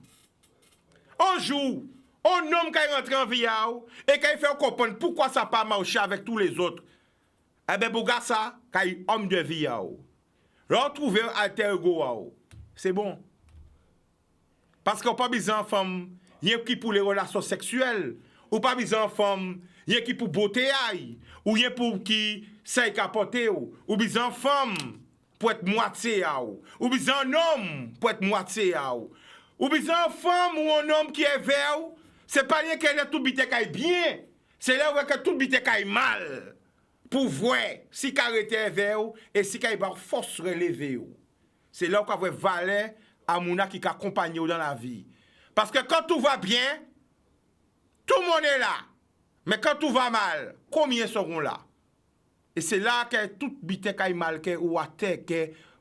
Un jour, un homme qui est rentré en vie à ou, et qui fait comprendre pourquoi ça pas marché avec tous les autres. Eh bien, pour ça, qui est homme de vie à ou. Retrouver alter ego à ou. C'est bon. Parce qu'on pas besoin de femmes, il y a qui pour les relations sexuelles, ou pas besoin de femmes, il y a qui pour beauté aïe, ou il y a pour qui c'est capoter ou besoin de femmes pour être moitié à ou besoin d'un homme pour être moitié à ou besoin de femme ou un homme qui est vert, c'est pas rien qu'elle est tout bité qui est bien, c'est là où que tout bité qui est mal. Pour voir si caractère est vert et si qu'il va force relever. C'est là où qu'on voit valet Amouna qui accompagne dans la vie. Parce que quand tout va bien, tout le monde est là. Mais quand tout va mal, combien seront là? Et c'est là que tout bité qui mal ou à terre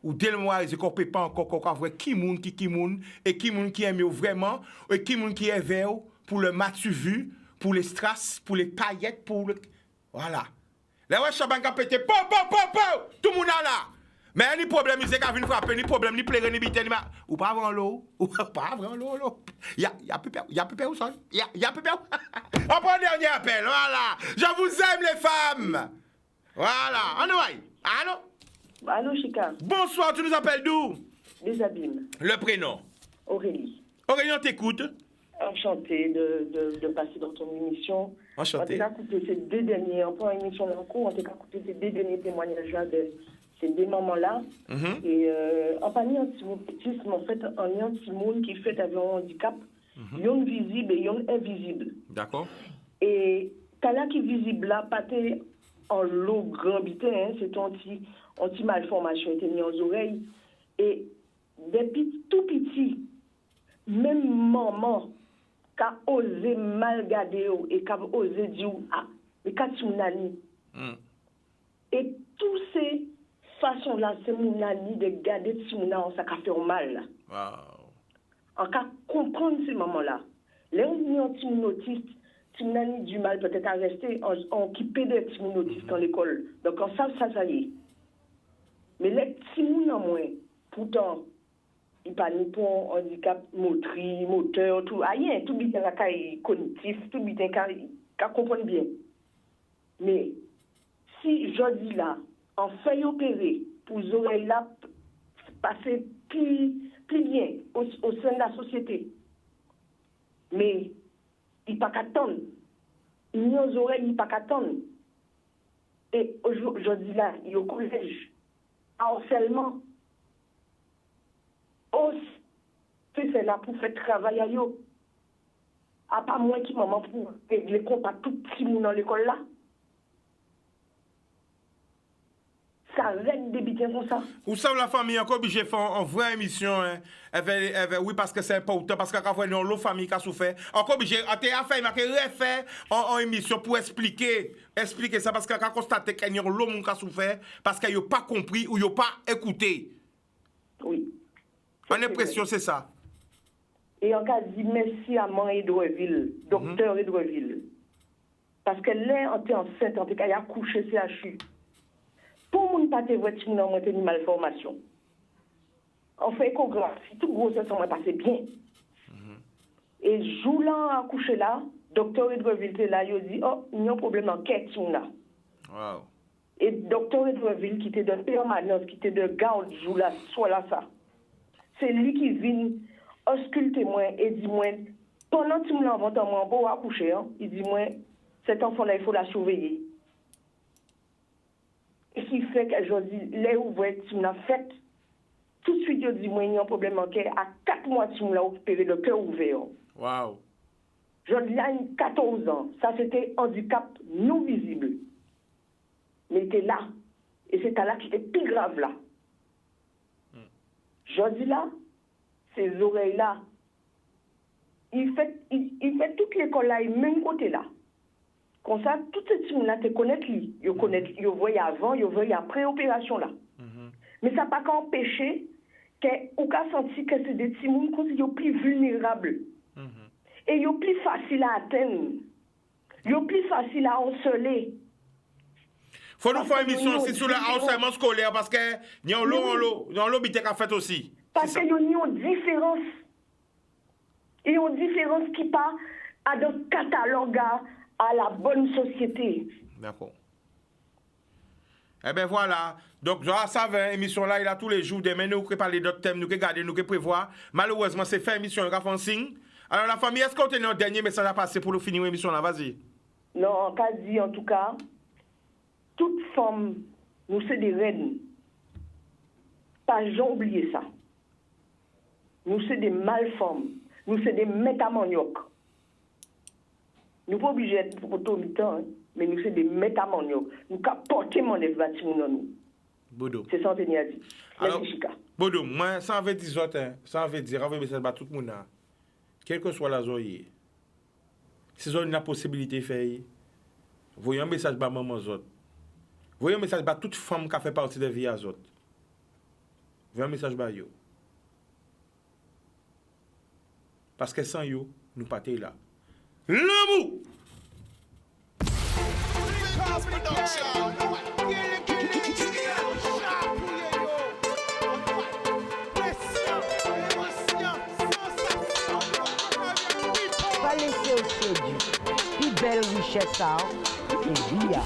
ou dès le mois ils ne peut pas encore voir qui moun et qui moun qui aime vraiment et qui moun qui est vert pour le matu vu, pour les strass, pour les paillettes, pour le voilà. Là ouais chaban ka pété po tout le monde là. Mais ni problème c'est qu'a vinn frapper ni problème ni pleurer ni bité ni ou pas avant l'eau ou pas avant l'eau. Y a plus peur ou ça? Y a plus peur. On prend dernier appel. Voilà. Je vous aime les femmes. Voilà. Allô? Allô, Chica. Bonsoir, tu nous appelles d'où? Des Abîmes. Le prénom? Aurélie. Aurélie, on t'écoute. Enchantée de passer dans ton émission. Enchantée. On t'a écouté ces deux derniers, on prend une émission en cours, on t'a écouté ces deux derniers témoignages-là de ces deux moments-là. Et en parlant anti-autisme, en fait, on est anti-monde qui fait avec un handicap, yon visible et yon invisible. D'accord. Et t'as là qui visible là, pas en l'eau grand bité, hein, c'est anti-malformation, était mis aux oreilles. Et depuis tout petit, même maman qui a osé mal garder et qui a osé dire ah, mais quand tu m'as dit. Et toutes ces façons-là, c'est mon ami de garder si mon ami, ça fait mal. Wow. En cas comprendre ces moments-là, les anti-autistes, si mon ami du mal peut-être à rester en occupé de anti-autistes dans l'école. Donc en ça y est. Mais les petits en moins, pourtant, il parle pour handicap moteur, tout, rien, tout bien cognitif, tout bien qu'à comprendre bien. Mais si je dis là, en fait opérer pour les oreilles là passer plus bien au sein de la société, mais il n'y a pas qu'à attendre. Il n'y a aux oreilles, il n'y a pas qu'à attendre. Et aujourd'hui là, il y a au collège, harcèlement. C'est là pour faire travail à eux. À part moi qui maman pour régler compte à tout petit monde dans l'école là. Ça règle des bitins comme ça. Vous savez, la famille, encore obligé de faire une vraie émission. Hein. Oui, parce que c'est important. Parce que quand vous avez l'autre famille qui a souffert, encore obligé de refaire une émission pour expliquer ça. Parce que quand on constate qu'il y a l'autre monde qui a souffert, parce qu'il n'a pas compris ou il n'a pas écouté. Oui. En impression, c'est ça. Et on a dit merci à Maman Edouardville, docteur Edouardville. Parce que là, on était enceinte, on était accouché CHU. Pour mon pas te voir, tu n'as pas une malformation. On fait échographie, tout gros, ça s'est passé bien. Et jouant accouché là, docteur Edouardville était là, il a dit, oh, il y a un problème en quête, là. Wow. Et docteur Edouardville, qui était de permanence, qui était de garde, joue là, soit là, ça. C'est lui qui vient ausculter moi et dit moi, pendant que tu me l'envoies dans mon beau accoucher, hein, il dit moi, cet enfant-là, il faut la surveiller. Et ce qui fait que je dis, là où tu me l'as fait, tout de suite, je dis moi, il y a un problème en cœur. À 4 mois, tu me l'as opéré, le cœur ouvert. Wow. Je dis là, 14 ans. Ça, c'était handicap non visible. Mais il était là. Et c'était là qui était plus grave là. Je dis là, ces oreilles-là, il fait toute l'école là, et même côté là. Comme ça, toutes ces petits-là te connaissent lui. Ils voient avant, ils voient après opération là. Mais ça n'a pas qu'à empêcher qu'on a senti que c'est des petits gens qui sont plus vulnérables. et ils sont plus faciles à atteindre. Ils sont plus faciles à harceler. Faut nous faire une émission aussi sur le harcèlement scolaire parce que il y a un lobby qui a fait aussi. Parce qu'il y a une différence. Il y a une différence qui part à dans catalogue à la bonne société. D'accord. Eh bien voilà. Donc, genre, ça va, émission là, il a tous les jours. Demain, nous pouvons parler d'autres thèmes, nous pouvons garder, nous pouvons prévoir. Malheureusement, c'est fait émission, nous avons fait un signe. Alors, la famille, est-ce qu'on a un dernier message à passer pour nous finir l'émission là? Vas-y. Non, qu'a dit en tout cas, toute femme, nous sommes des reines. Pas jamais oublier ça. Nous sommes des malfemmes. Nous sommes des métamaniocs. Nous ne sommes pas obligés d'être pour tout le temps, mais nous sommes des métamaniocs. Nous avons porté mon bâtiment dans nous. Bodo. C'est ça que je dit. Alors, Bodo, moi, ça veut dire autres, ça veut dire, envoyer un message à tout le monde, quelle que soit la zone, si vous avez la possibilité de faire, voyez un message à maman autres. Voyez un message à toute femme qui fait partie de la vie à autres. Voyez un message à eux. Parce que sans eux, nous pas là. L'amour! Pas laisser au séduit. Puis belle richesse, ça, et via.